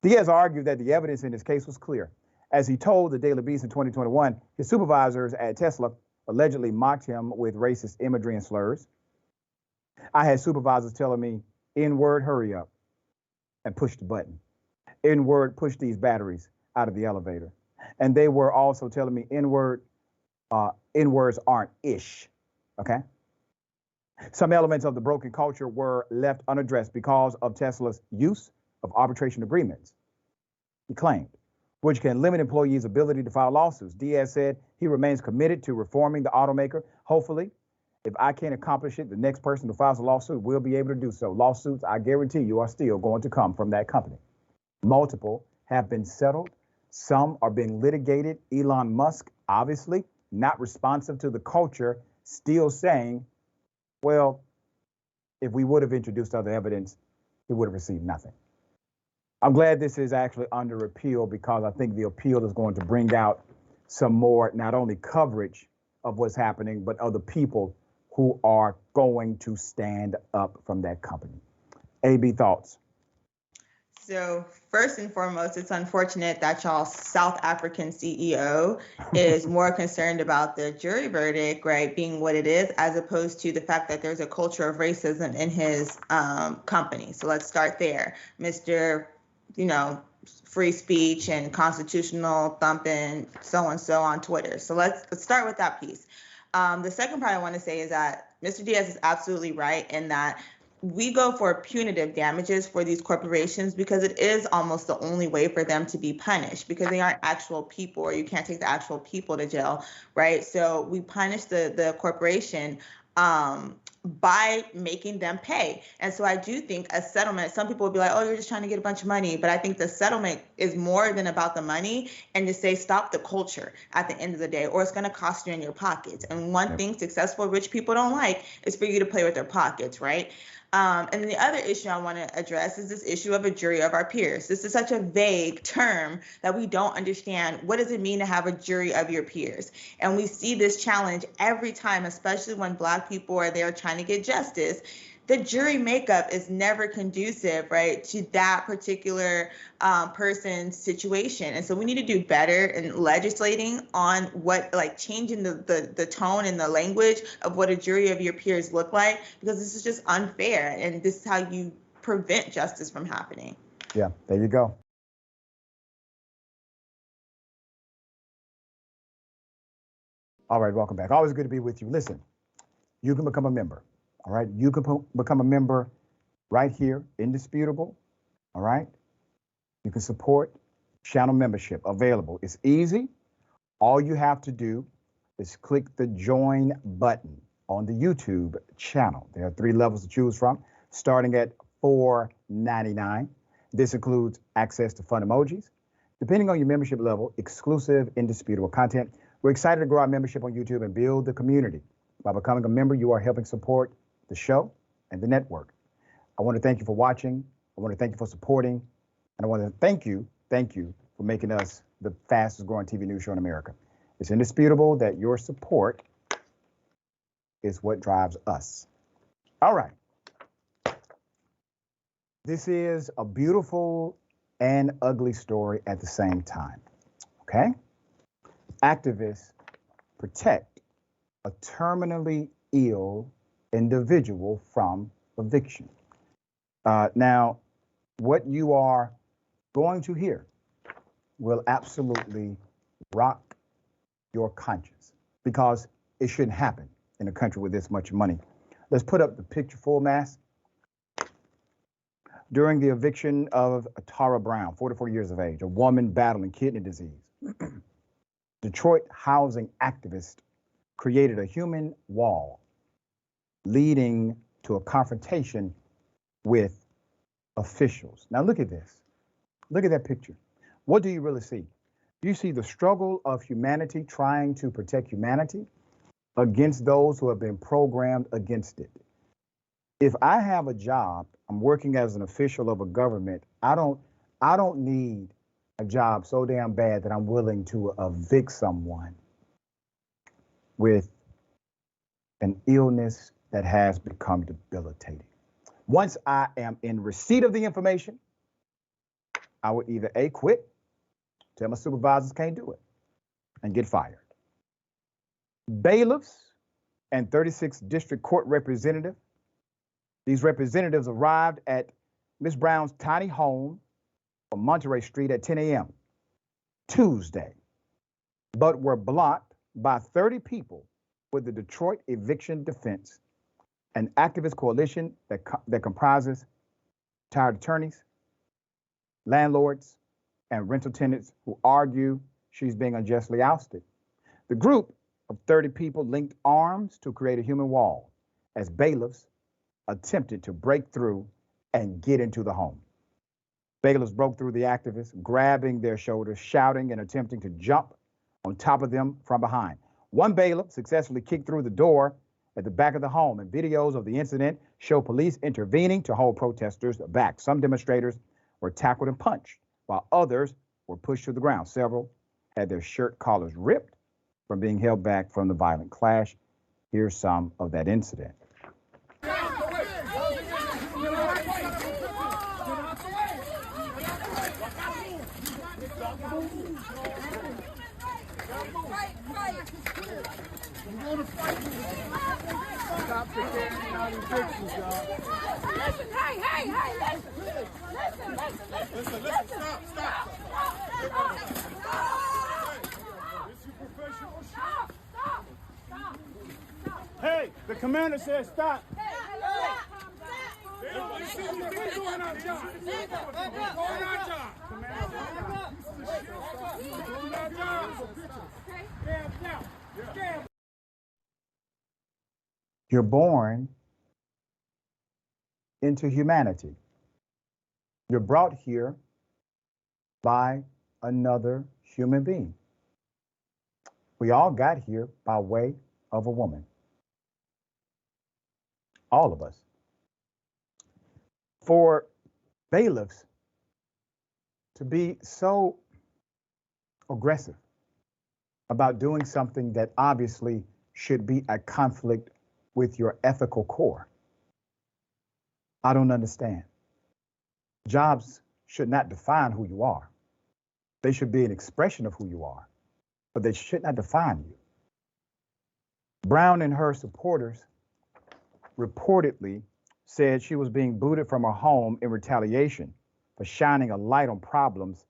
Diaz argued that the evidence in this case was clear. As he told the Daily Beast in 2021, his supervisors at Tesla allegedly mocked him with racist imagery and slurs. I had supervisors telling me, N-word, hurry up, and push the button. N-word, push these batteries out of the elevator. And they were also telling me N-word, N-words aren't ish, okay? Some elements of the broken culture were left unaddressed because of Tesla's use of arbitration agreements, he claimed, which can limit employees' ability to file lawsuits. Diaz said he remains committed to reforming the automaker. Hopefully, if I can't accomplish it, the next person who files a lawsuit will be able to do so. Lawsuits, I guarantee you, are still going to come from that company. Multiple have been settled. Some are being litigated. Elon Musk, obviously, not responsive to the culture, still saying, well, if we would have introduced other evidence, he would have received nothing. I'm glad this is actually under appeal because I think the appeal is going to bring out some more, not only coverage of what's happening, but other people who are going to stand up from that company. AB, thoughts? So first and foremost, it's unfortunate that y'all's South African CEO is more concerned about the jury verdict, right, being what it is, as opposed to the fact that there's a culture of racism in his company. So let's start there. Mr., free speech and constitutional thumping, so and so on Twitter. So let's start with that piece. The second part I want to say is that Mr. Diaz is absolutely right in that we go for punitive damages for these corporations because it is almost the only way for them to be punished, because they aren't actual people, or you can't take the actual people to jail, right? So we punish the corporation by making them pay. And so I do think a settlement, some people will be like, oh, you're just trying to get a bunch of money. But I think the settlement is more than about the money, and to say stop the culture at the end of the day, or it's going to cost you in your pockets. And one thing successful rich people don't like is for you to play with their pockets, right? And then the other issue I want to address is this issue of a jury of our peers. This is such a vague term that we don't understand. What does it mean to have a jury of your peers? And we see this challenge every time, especially when Black people are there trying to get justice. The jury makeup is never conducive, right, to that particular person's situation. And so we need to do better in legislating on what, like, changing the tone and the language of what a jury of your peers look like, because this is just unfair. And this is how you prevent justice from happening. Yeah, there you go. All right, welcome back. Always good to be with you. Listen, you can become a member. All right, you can become a member right here, indisputable. All right, you can support channel membership, available. It's easy. All you have to do is click the join button on the YouTube channel. There are 3 levels to choose from, starting at $4.99. This includes access to fun emojis. Depending on your membership level, exclusive, indisputable content. We're excited to grow our membership on YouTube and build the community. By becoming a member, you are helping support the show and the network. I want to thank you for watching. I want to thank you for supporting. And I want to thank you for making us the fastest growing TV news show in America. It's indisputable that your support is what drives us. All right. This is a beautiful and ugly story at the same time. Okay? Activists protect a terminally ill individual from eviction. Now, what you are going to hear will absolutely rock your conscience, because it shouldn't happen in a country with this much money. Let's put up the picture full mass. During the eviction of Tara Brown, 44 years of age, a woman battling kidney disease, Detroit housing activists created a human wall, leading to a confrontation with officials. Now look at this. Look at that picture. What do you really see? Do you see the struggle of humanity trying to protect humanity against those who have been programmed against it? If I have a job, I'm working as an official of a government, I don't need a job so damn bad that I'm willing to evict someone with an illness that has become debilitating. Once I am in receipt of the information, I will either A, quit, tell my supervisors can't do it, and get fired. Bailiffs and 36th District Court representative, these representatives arrived at Ms. Brown's tiny home on Monterey Street at 10 a.m. Tuesday, but were blocked by 30 people with the Detroit Eviction Defense, an activist coalition that comprises tired attorneys, landlords, and rental tenants who argue she's being unjustly ousted. The group of 30 people linked arms to create a human wall as bailiffs attempted to break through and get into the home. Bailiffs broke through the activists, grabbing their shoulders, shouting and attempting to jump on top of them from behind. One bailiff successfully kicked through the door at the back of the home, and videos of the incident show police intervening to hold protesters back. Some demonstrators were tackled and punched, while others were pushed to the ground. Several had their shirt collars ripped from being held back from the violent clash. Here's some of that incident. want to fight with us. Stop the getting out of pictures, y'all. Listen, hey, listen, stop. This is professional shit. Stop. Hey, the commander says stop. We're doing our job. You're born into humanity. You're brought here by another human being. We all got here by way of a woman. All of us. For bailiffs to be so aggressive about doing something that obviously should be a conflict with your ethical core, I don't understand. Jobs should not define who you are. They should be an expression of who you are, but they should not define you. Brown and her supporters reportedly said she was being booted from her home in retaliation for shining a light on problems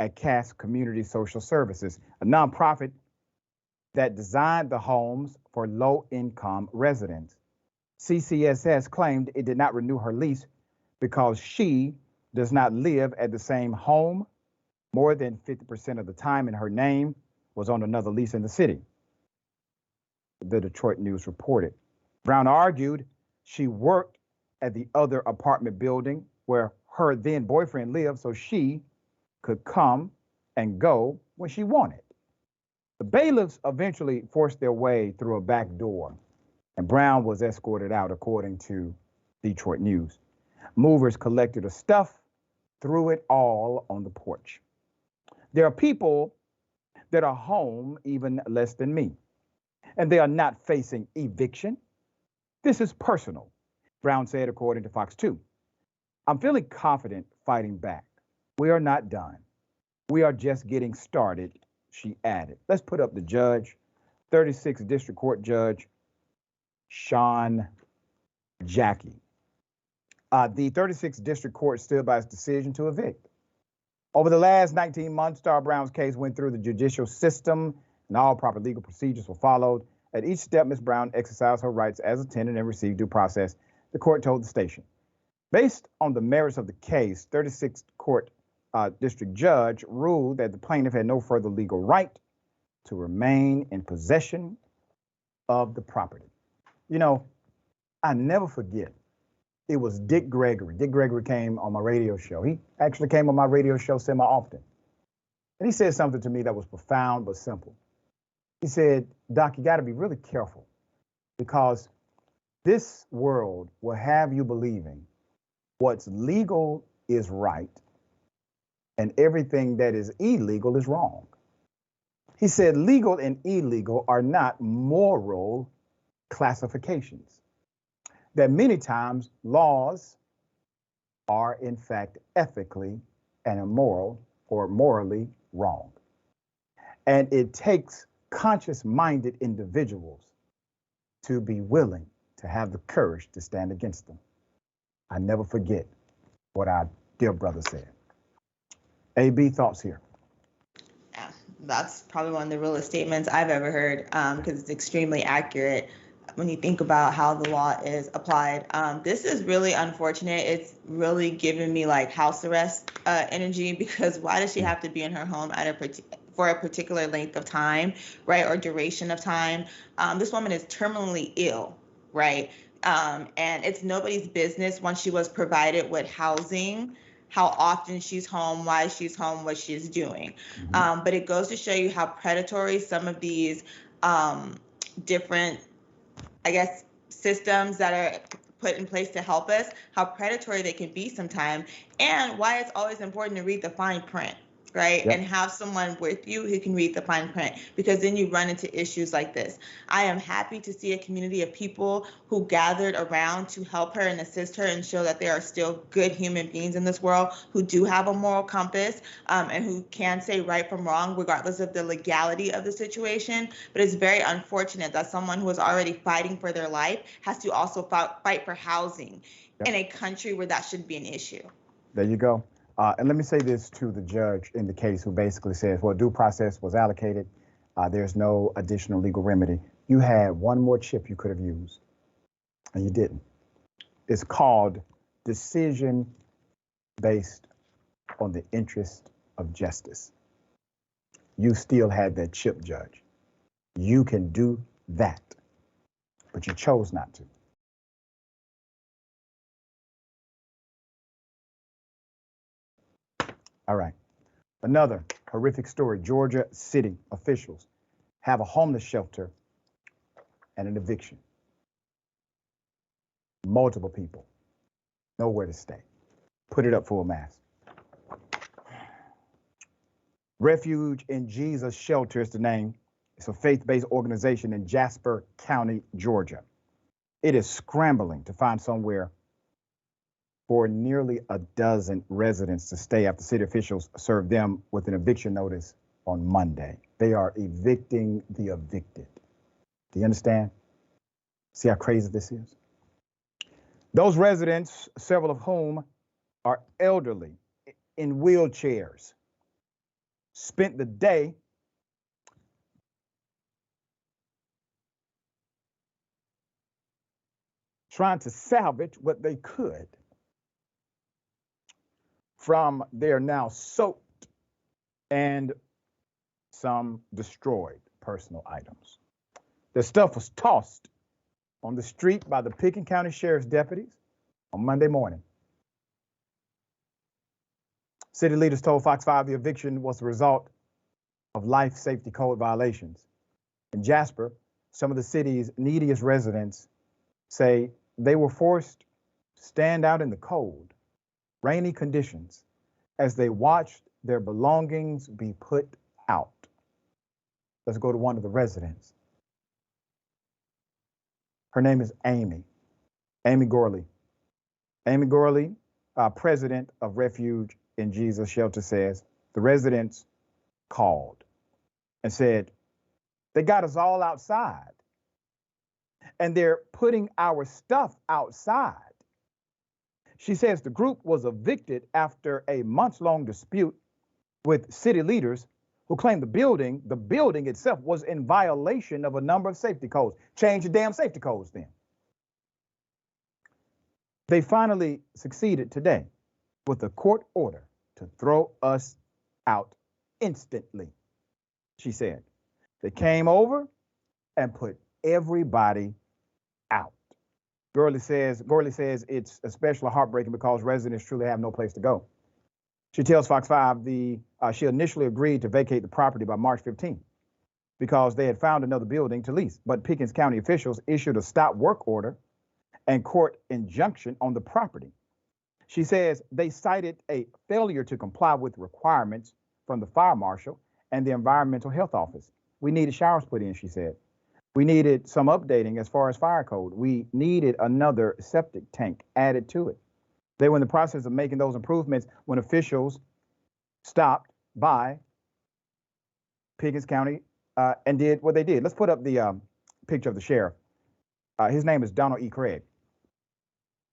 at Cass Community Social Services, a nonprofit that designed the homes for low-income residents. CCSS claimed it did not renew her lease because she does not live at the same home. More than 50% of the time in her name was on another lease in the city, the Detroit News reported. Brown argued she worked at the other apartment building where her then boyfriend lived so she could come and go when she wanted. The bailiffs eventually forced their way through a back door, and Brown was escorted out, according to Detroit News. Movers collected her stuff, threw it all on the porch. There are people that are home even less than me, and they are not facing eviction. This is personal, Brown said, according to Fox 2. I'm feeling confident fighting back. We are not done. We are just getting started, she added. Let's put up the judge, 36th District Court Judge Sean Jackie. The 36th District Court stood by its decision to evict. Over the last 19 months, Star Brown's case went through the judicial system and all proper legal procedures were followed. At each step, Ms. Brown exercised her rights as a tenant and received due process, the court told the station. Based on the merits of the case, 36th Court District Judge ruled that the plaintiff had no further legal right to remain in possession of the property. You know, I never forget, it was Dick Gregory. Dick Gregory came on my radio show. He actually came on my radio show semi-often. And he said something to me that was profound but simple. He said, Doc, you got to be really careful because this world will have you believing what's legal is right and everything that is illegal is wrong. He said legal and illegal are not moral classifications. That many times laws are in fact ethically and immoral or morally wrong. And it takes conscious-minded individuals to be willing to have the courage to stand against them. I never forget what our dear brother said. AB, thoughts here? Yeah, that's probably one of the realest statements I've ever heard because it's extremely accurate when you think about how the law is applied. This is really unfortunate. It's really giving me like house arrest energy because why does she have to be in her home for a particular length of time, right, or duration of time? This woman is terminally ill, right? And it's nobody's business once she was provided with housing, how often she's home, why she's home, what she's doing. But it goes to show you how predatory some of these different, I guess, systems that are put in place to help us, how predatory they can be sometimes, and why it's always important to read the fine print. right? Yep. And have someone with you who can read the fine print, because then you run into issues like this. I am happy to see a community of people who gathered around to help her and assist her and show that there are still good human beings in this world who do have a moral compass, and who can say right from wrong regardless of the legality of the situation. But it's very unfortunate that someone who is already fighting for their life has to also fight for housing in a country where that should be an issue. There you go. And let me say this to the judge in the case, who basically says, well, due process was allocated. There's no additional legal remedy. You had one more chip you could have used, and you didn't. It's called decision based on the interest of justice. You still had that chip, Judge. You can do that, but you chose not to. All right. Another horrific story. Georgia city officials have a homeless shelter and an eviction. Multiple people, nowhere to stay. Put it up full mast. Refuge in Jesus Shelter is the name. It's a faith-based organization in Jasper County, Georgia. It is scrambling to find somewhere for nearly a dozen residents to stay after city officials served them with an eviction notice on Monday. They are evicting the evicted. Do you understand? See how crazy this is? Those residents, several of whom are elderly, in wheelchairs, spent the day trying to salvage what they could from their now soaked and some destroyed personal items. Their stuff was tossed on the street by the Pickens County Sheriff's deputies on Monday morning. City leaders told Fox 5 the eviction was the result of life safety code violations. In Jasper, some of the city's neediest residents say they were forced to stand out in the cold, rainy conditions as they watched their belongings be put out. Let's go to one of the residents. Her name is Amy Gorley. Amy Gorley, president of Refuge in Jesus Shelter, says the residents called and said, they got us all outside and they're putting our stuff outside. She says the group was evicted after a months-long dispute with city leaders who claimed the building itself was in violation of a number of safety codes. Change the damn safety codes then. They finally succeeded today with a court order to throw us out instantly, she said. They came over and put everybody out. Gorley says it's especially heartbreaking because residents truly have no place to go. She tells Fox 5 she initially agreed to vacate the property by March 15th because they had found another building to lease. But Pickens County officials issued a stop work order and court injunction on the property. She says they cited a failure to comply with requirements from the fire marshal and the environmental health office. We needed showers put in, she said. We needed some updating as far as fire code. We needed another septic tank added to it. They were in the process of making those improvements when officials stopped by Pickens County and did what they did. Let's put up the picture of the sheriff. His name is Donald E. Craig.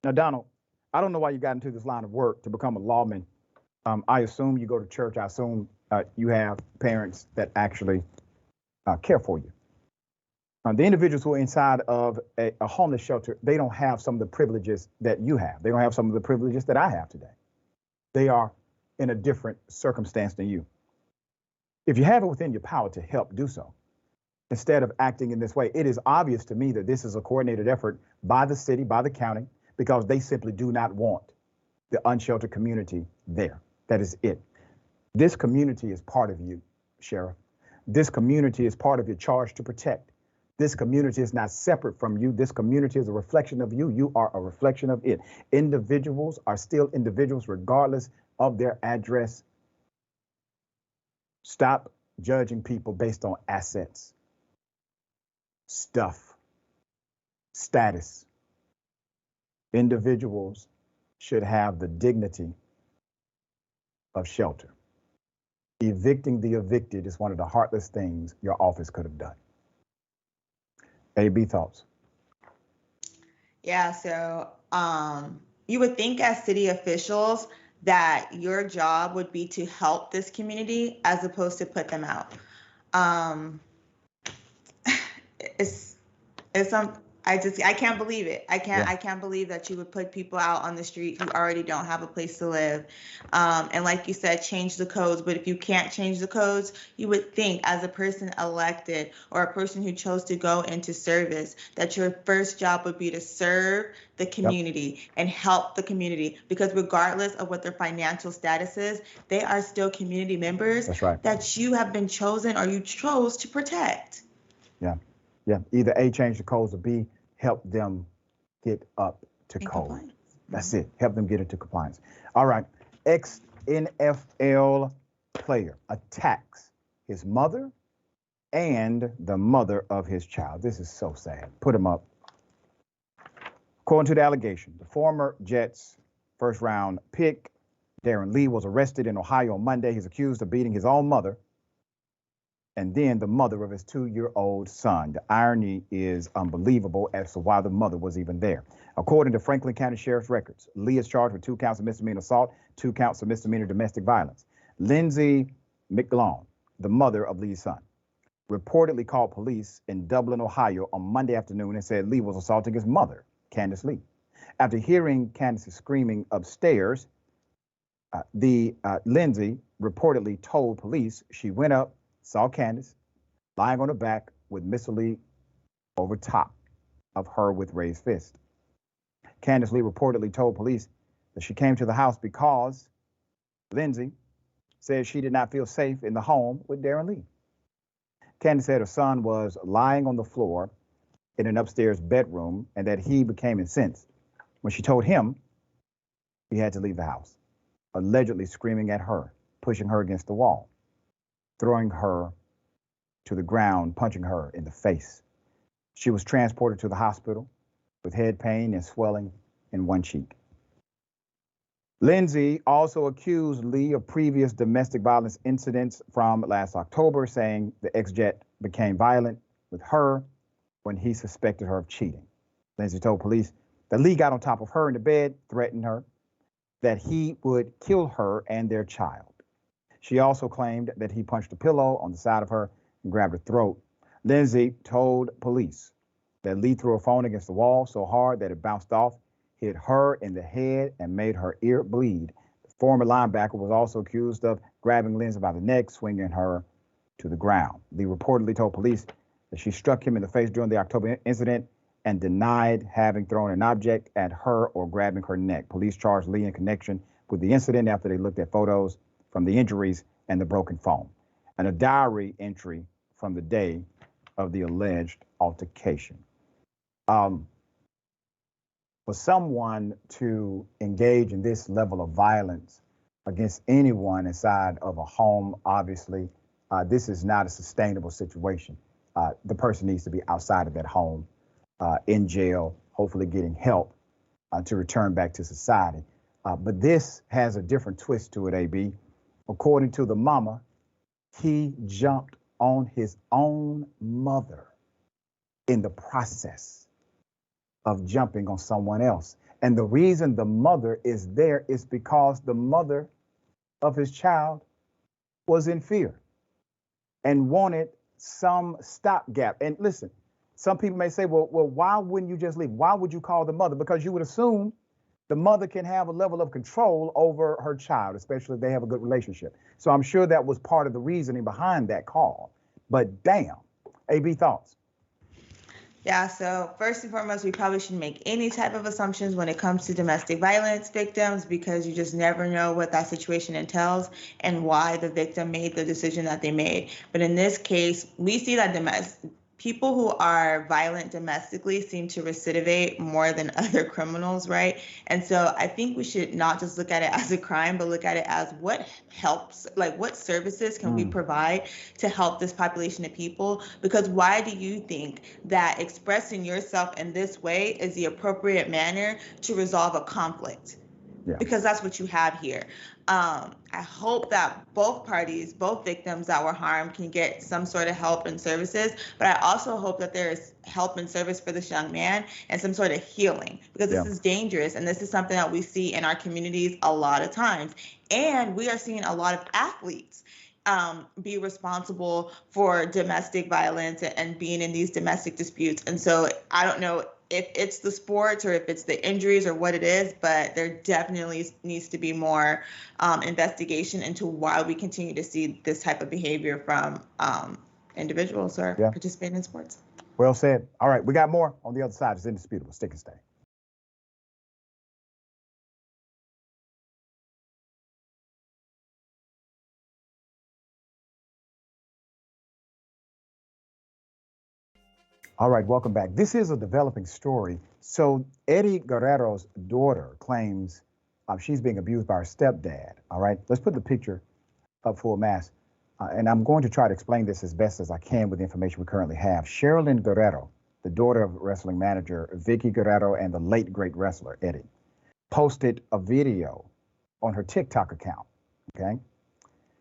Now, Donald, I don't know why you got into this line of work to become a lawman. I assume you go to church. I assume you have parents that actually care for you. The individuals who are inside of a homeless shelter, they don't have some of the privileges that you have. They don't have some of the privileges that I have today. They are in a different circumstance than you. If you have it within your power to help, do so. Instead of acting in this way, it is obvious to me that this is a coordinated effort by the city, by the county, because they simply do not want the unsheltered community there. That is it. This community is part of you, Sheriff. This community is part of your charge to protect. This community is not separate from you. This community is a reflection of you. You are a reflection of it. Individuals are still individuals regardless of their address Stop judging people based on assets, stuff, status. Individuals should have the dignity of shelter. Evicting the evicted is one of the heartless things your office could have done. AB, thoughts? Yeah, so you would think as city officials that your job would be to help this community as opposed to put them out. I can't believe it. I can't believe that you would put people out on the street who already don't have a place to live. And like you said, change the codes. But if you can't change the codes, you would think as a person elected or a person who chose to go into service that your first job would be to serve the community and help the community, because regardless of what their financial status is, they are still community members. That's right. That you have been chosen or you chose to protect. Yeah. Yeah. Either A, change the codes, or B, help them get up to code. That's it. Help them get into compliance. All right. Ex-NFL player attacks his mother and the mother of his child. This is so sad. Put him up. According to the allegation, the former Jets first-round pick, Darren Lee, was arrested in Ohio on Monday. He's accused of beating his own mother and then the mother of his 2-year-old son. The irony is unbelievable as to why the mother was even there. According to Franklin County Sheriff's records, Lee is charged with 2 counts of misdemeanor assault, 2 counts of misdemeanor domestic violence. Lindsay McGlone, the mother of Lee's son, reportedly called police in Dublin, Ohio on Monday afternoon and said Lee was assaulting his mother, Candace Lee. After hearing Candace screaming upstairs, Lindsay reportedly told police she went up, saw Candace lying on her back with Mr. Lee over top of her with raised fist. Candace Lee reportedly told police that she came to the house because Lindsay said she did not feel safe in the home with Darren Lee. Candace said her son was lying on the floor in an upstairs bedroom and that he became incensed when she told him he had to leave the house, allegedly screaming at her, pushing her against the wall, throwing her to the ground, punching her in the face. She was transported to the hospital with head pain and swelling in one cheek. Lindsay also accused Lee of previous domestic violence incidents from last October, saying the ex-Jet became violent with her when he suspected her of cheating. Lindsay told police that Lee got on top of her in the bed, threatened her, that he would kill her and their child. She also claimed that he punched a pillow on the side of her and grabbed her throat. Lindsay told police that Lee threw her phone against the wall so hard that it bounced off, hit her in the head, and made her ear bleed. The former linebacker was also accused of grabbing Lindsay by the neck, swinging her to the ground. Lee reportedly told police that she struck him in the face during the October incident and denied having thrown an object at her or grabbing her neck. Police charged Lee in connection with the incident after they looked at photos from the injuries and the broken phone, and a diary entry from the day of the alleged altercation. For someone to engage in this level of violence against anyone inside of a home, obviously, this is not a sustainable situation. The person needs to be outside of that home, in jail, hopefully getting help to return back to society. But this has a different twist to it, AB. According to the mama, he jumped on his own mother in the process of jumping on someone else. And the reason the mother is there is because the mother of his child was in fear and wanted some stopgap. And listen, some people may say, well, why wouldn't you just leave? Why would you call the mother? Because you would assume the mother can have a level of control over her child, especially if they have a good relationship. So I'm sure that was part of the reasoning behind that call. But damn, AB, thoughts? Yeah, so first and foremost, we probably shouldn't make any type of assumptions when it comes to domestic violence victims, because you just never know what that situation entails and why the victim made the decision that they made. But in this case, we see that people who are violent domestically seem to recidivate more than other criminals, right? And so I think we should not just look at it as a crime, but look at it as what helps, like what services can we provide to help this population of people? Because why do you think that expressing yourself in this way is the appropriate manner to resolve a conflict? Yeah. Because that's what you have here. I hope that both parties, both victims that were harmed, can get some sort of help and services. But I also hope that there is help and service for this young man and some sort of healing, because this is dangerous. And this is something that we see in our communities a lot of times. And we are seeing a lot of athletes be responsible for domestic violence and being in these domestic disputes. And so I don't know if it's the sports or if it's the injuries or what it is, but there definitely needs to be more investigation into why we continue to see this type of behavior from individuals who are participating in sports. Well said. All right, we got more on the other side. It's indisputable. Stick and stay. All right, welcome back. This is a developing story. So Eddie Guerrero's daughter claims she's being abused by her stepdad. All right, let's put the picture up full mass. And I'm going to try to explain this as best as I can with the information we currently have. Sherilyn Guerrero, the daughter of wrestling manager Vicky Guerrero and the late great wrestler Eddie, posted a video on her TikTok account, okay?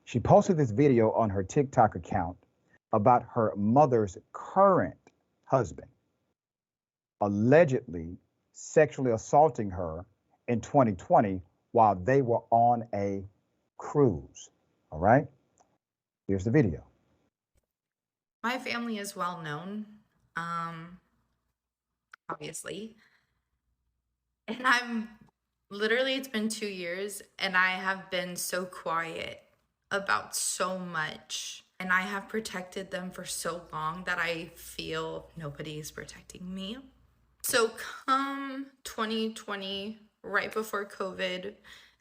She posted this video on her TikTok account about her mother's current husband allegedly sexually assaulting her in 2020 while they were on a cruise. All right, here's the video. My family is well known, obviously, and it's been 2 years and I have been so quiet about so much. And I have protected them for so long that I feel nobody is protecting me. So come 2020, right before COVID,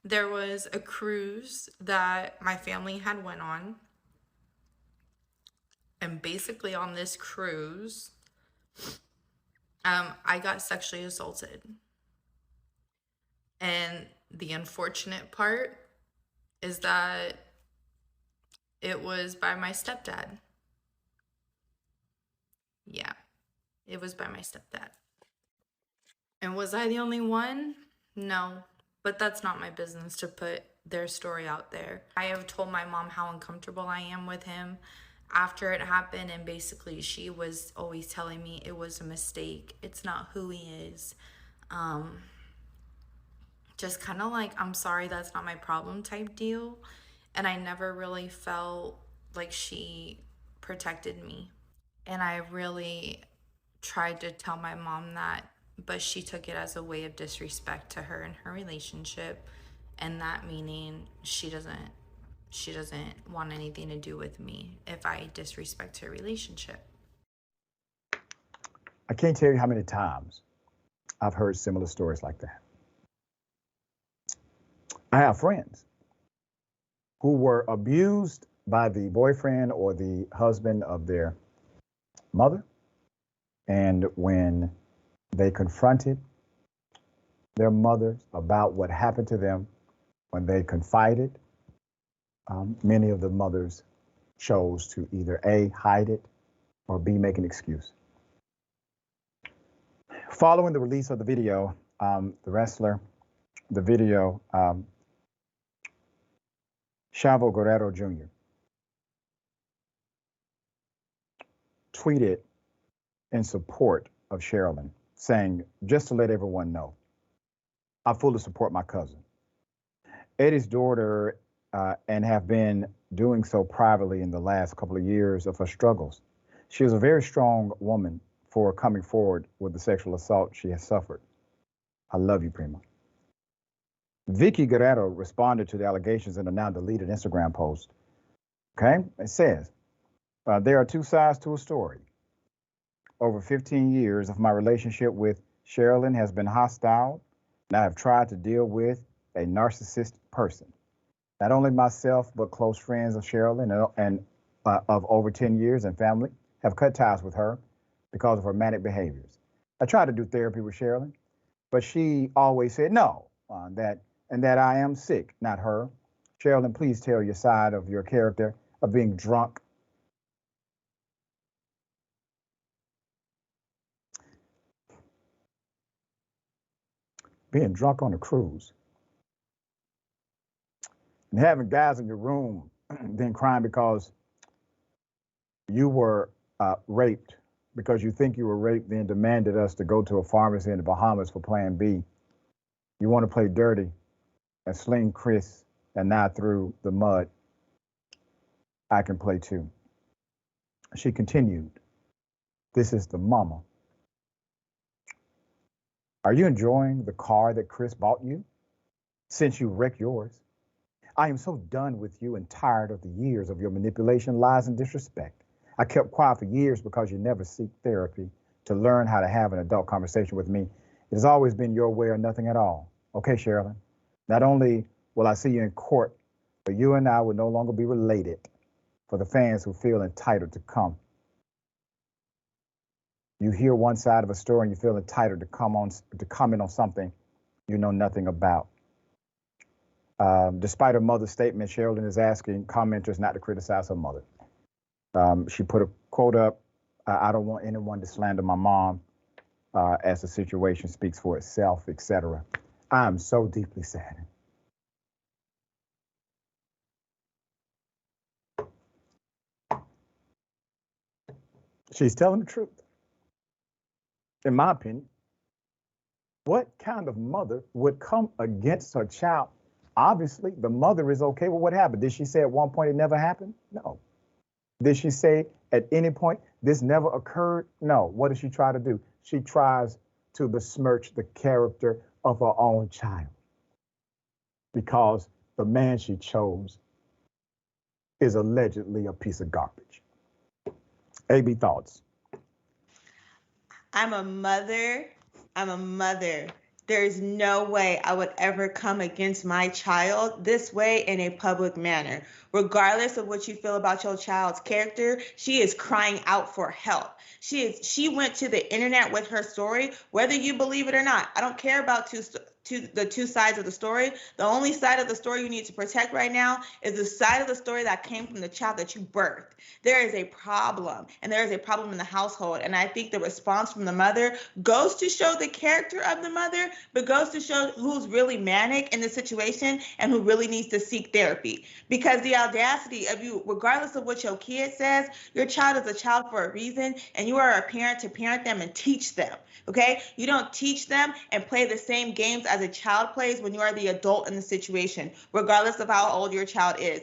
there was a cruise that my family had went on. And basically on this cruise, I got sexually assaulted. And the unfortunate part is that it was by my stepdad. Yeah, it was by my stepdad. And was I the only one? No, but that's not my business to put their story out there. I have told my mom how uncomfortable I am with him after it happened, and basically she was always telling me it was a mistake. It's not who he is. Just kind of like, I'm sorry, that's not my problem type deal. And I never really felt like she protected me. And I really tried to tell my mom that, but she took it as a way of disrespect to her and her relationship. And that meaning she doesn't want anything to do with me if I disrespect her relationship. I can't tell you how many times I've heard similar stories like that. I have friends who were abused by the boyfriend or the husband of their mother. And when they confronted their mothers about what happened to them, when they confided, many of the mothers chose to either A, hide it, or B, make an excuse. Following the release of the video, the video, Chavo Guerrero Jr. tweeted in support of Sherilyn, saying, just to let everyone know, I fully support my cousin. Eddie's daughter, and have been doing so privately in the last couple of years of her struggles. She is a very strong woman for coming forward with the sexual assault she has suffered. I love you, Prima. Vicky Guerrero responded to the allegations in a now deleted Instagram post. Okay, it says, there are two sides to a story. Over 15 years of my relationship with Sherilyn has been hostile, and I have tried to deal with a narcissistic person. Not only myself, but close friends of Sherilyn and of over 10 years and family have cut ties with her because of her manic behaviors. I tried to do therapy with Sherilyn, but she always said no, that I am sick, not her. Sherilyn, please tell your side of your character of being drunk. Being drunk on a cruise. And having guys in your room then crying because you were raped, because you think you were raped, then demanded us to go to a pharmacy in the Bahamas for Plan B. You want to play dirty and sling Chris and not through the mud. I can play too. She continued, this is the mama. Are you enjoying the car that Chris bought you since you wrecked yours? I am so done with you and tired of the years of your manipulation, lies, and disrespect. I kept quiet for years because you never seek therapy to learn how to have an adult conversation with me. It has always been your way or nothing at all. Okay, Sherilyn, not only will I see you in court, but you and I will no longer be related for the fans who feel entitled to come. You hear one side of a story and you feel entitled to comment on something you know nothing about. Despite her mother's statement, Sherilyn is asking commenters not to criticize her mother. She put a quote up, I don't want anyone to slander my mom as the situation speaks for itself, etc. I am so deeply saddened. She's telling the truth. In my opinion, what kind of mother would come against her child? Obviously, the mother is okay with what happened. Did she say at one point it never happened? No. Did she say at any point this never occurred? No. What does she try to do? She tries to besmirch the character of her own child because the man she chose is allegedly a piece of garbage. AB, thoughts? I'm a mother. There's no way I would ever come against my child this way in a public manner. Regardless of what you feel about your child's character, she is crying out for help. She went to the internet with her story, whether you believe it or not. I don't care about the two sides of the story. The only side of the story you need to protect right now is the side of the story that came from the child that you birthed. There is a problem, and there is a problem in the household. And I think the response from the mother goes to show the character of the mother, but goes to show who's really manic in the situation and who really needs to seek therapy. Because the audacity of you, regardless of what your kid says, your child is a child for a reason, and you are a parent to parent them and teach them. Okay? You don't teach them and play the same games as a child plays when you are the adult in the situation, regardless of how old your child is.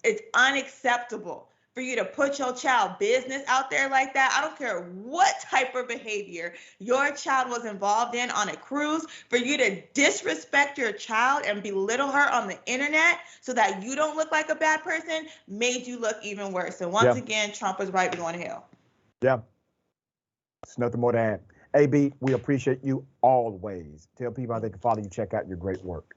It's unacceptable for you to put your child business out there like that. I don't care what type of behavior your child was involved in on a cruise, for you to disrespect your child and belittle her on the internet so that you don't look like a bad person made you look even worse. And once again, Trump is right, we're going to hell. Yeah. There's nothing more to add. AB, we appreciate you always. Tell people how they can follow you, check out your great work.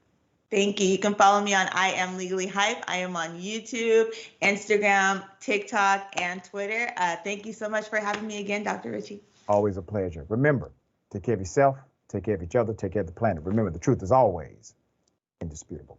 Thank you. You can follow me on I Am Legally Hype. I am on YouTube, Instagram, TikTok, and Twitter. Thank you so much for having me again, Dr. Richey. Always a pleasure. Remember, take care of yourself, take care of each other, take care of the planet. Remember, the truth is always indisputable.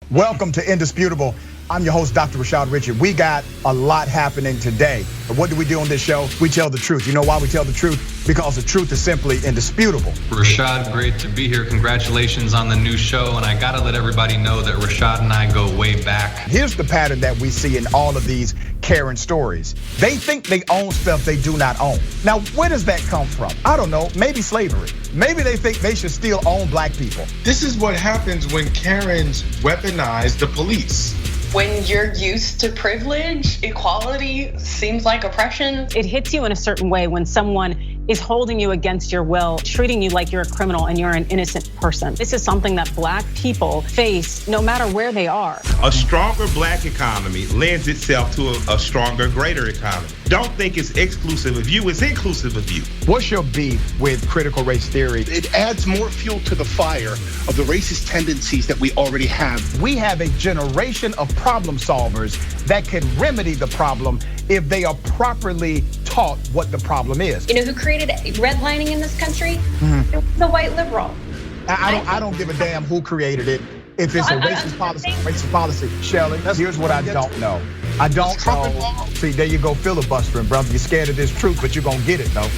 Welcome to Indisputable. I'm your host, Dr. Rashad Richey. We got a lot happening today. But what do we do on this show? We tell the truth. You know why we tell the truth? Because the truth is simply indisputable. Rashad, great to be here. Congratulations on the new show. And I got to let everybody know that Rashad and I go way back. Here's the pattern that we see in all of these Karen stories. They think they own stuff they do not own. Now, where does that come from? I don't know. Maybe slavery. Maybe they think they should still own black people. This is what happens when Karens weaponize the police. When you're used to privilege, equality seems like oppression. It hits you in a certain way when someone is holding you against your will, treating you like you're a criminal and you're an innocent person. This is something that Black people face no matter where they are. A stronger Black economy lends itself to a stronger, greater economy. Don't think it's exclusive of you, it's inclusive of you. What's your beef with critical race theory? It adds more fuel to the fire of the racist tendencies that we already have. We have a generation of problem solvers that can remedy the problem if they are properly taught what the problem is. You know who created redlining in this country? It was a white liberal. I don't give a damn who created it. If it's a racist policy, Shelley, here's what I don't know. I don't know. See, there you go filibustering, brother. You're scared of this truth, but you're gonna get it though.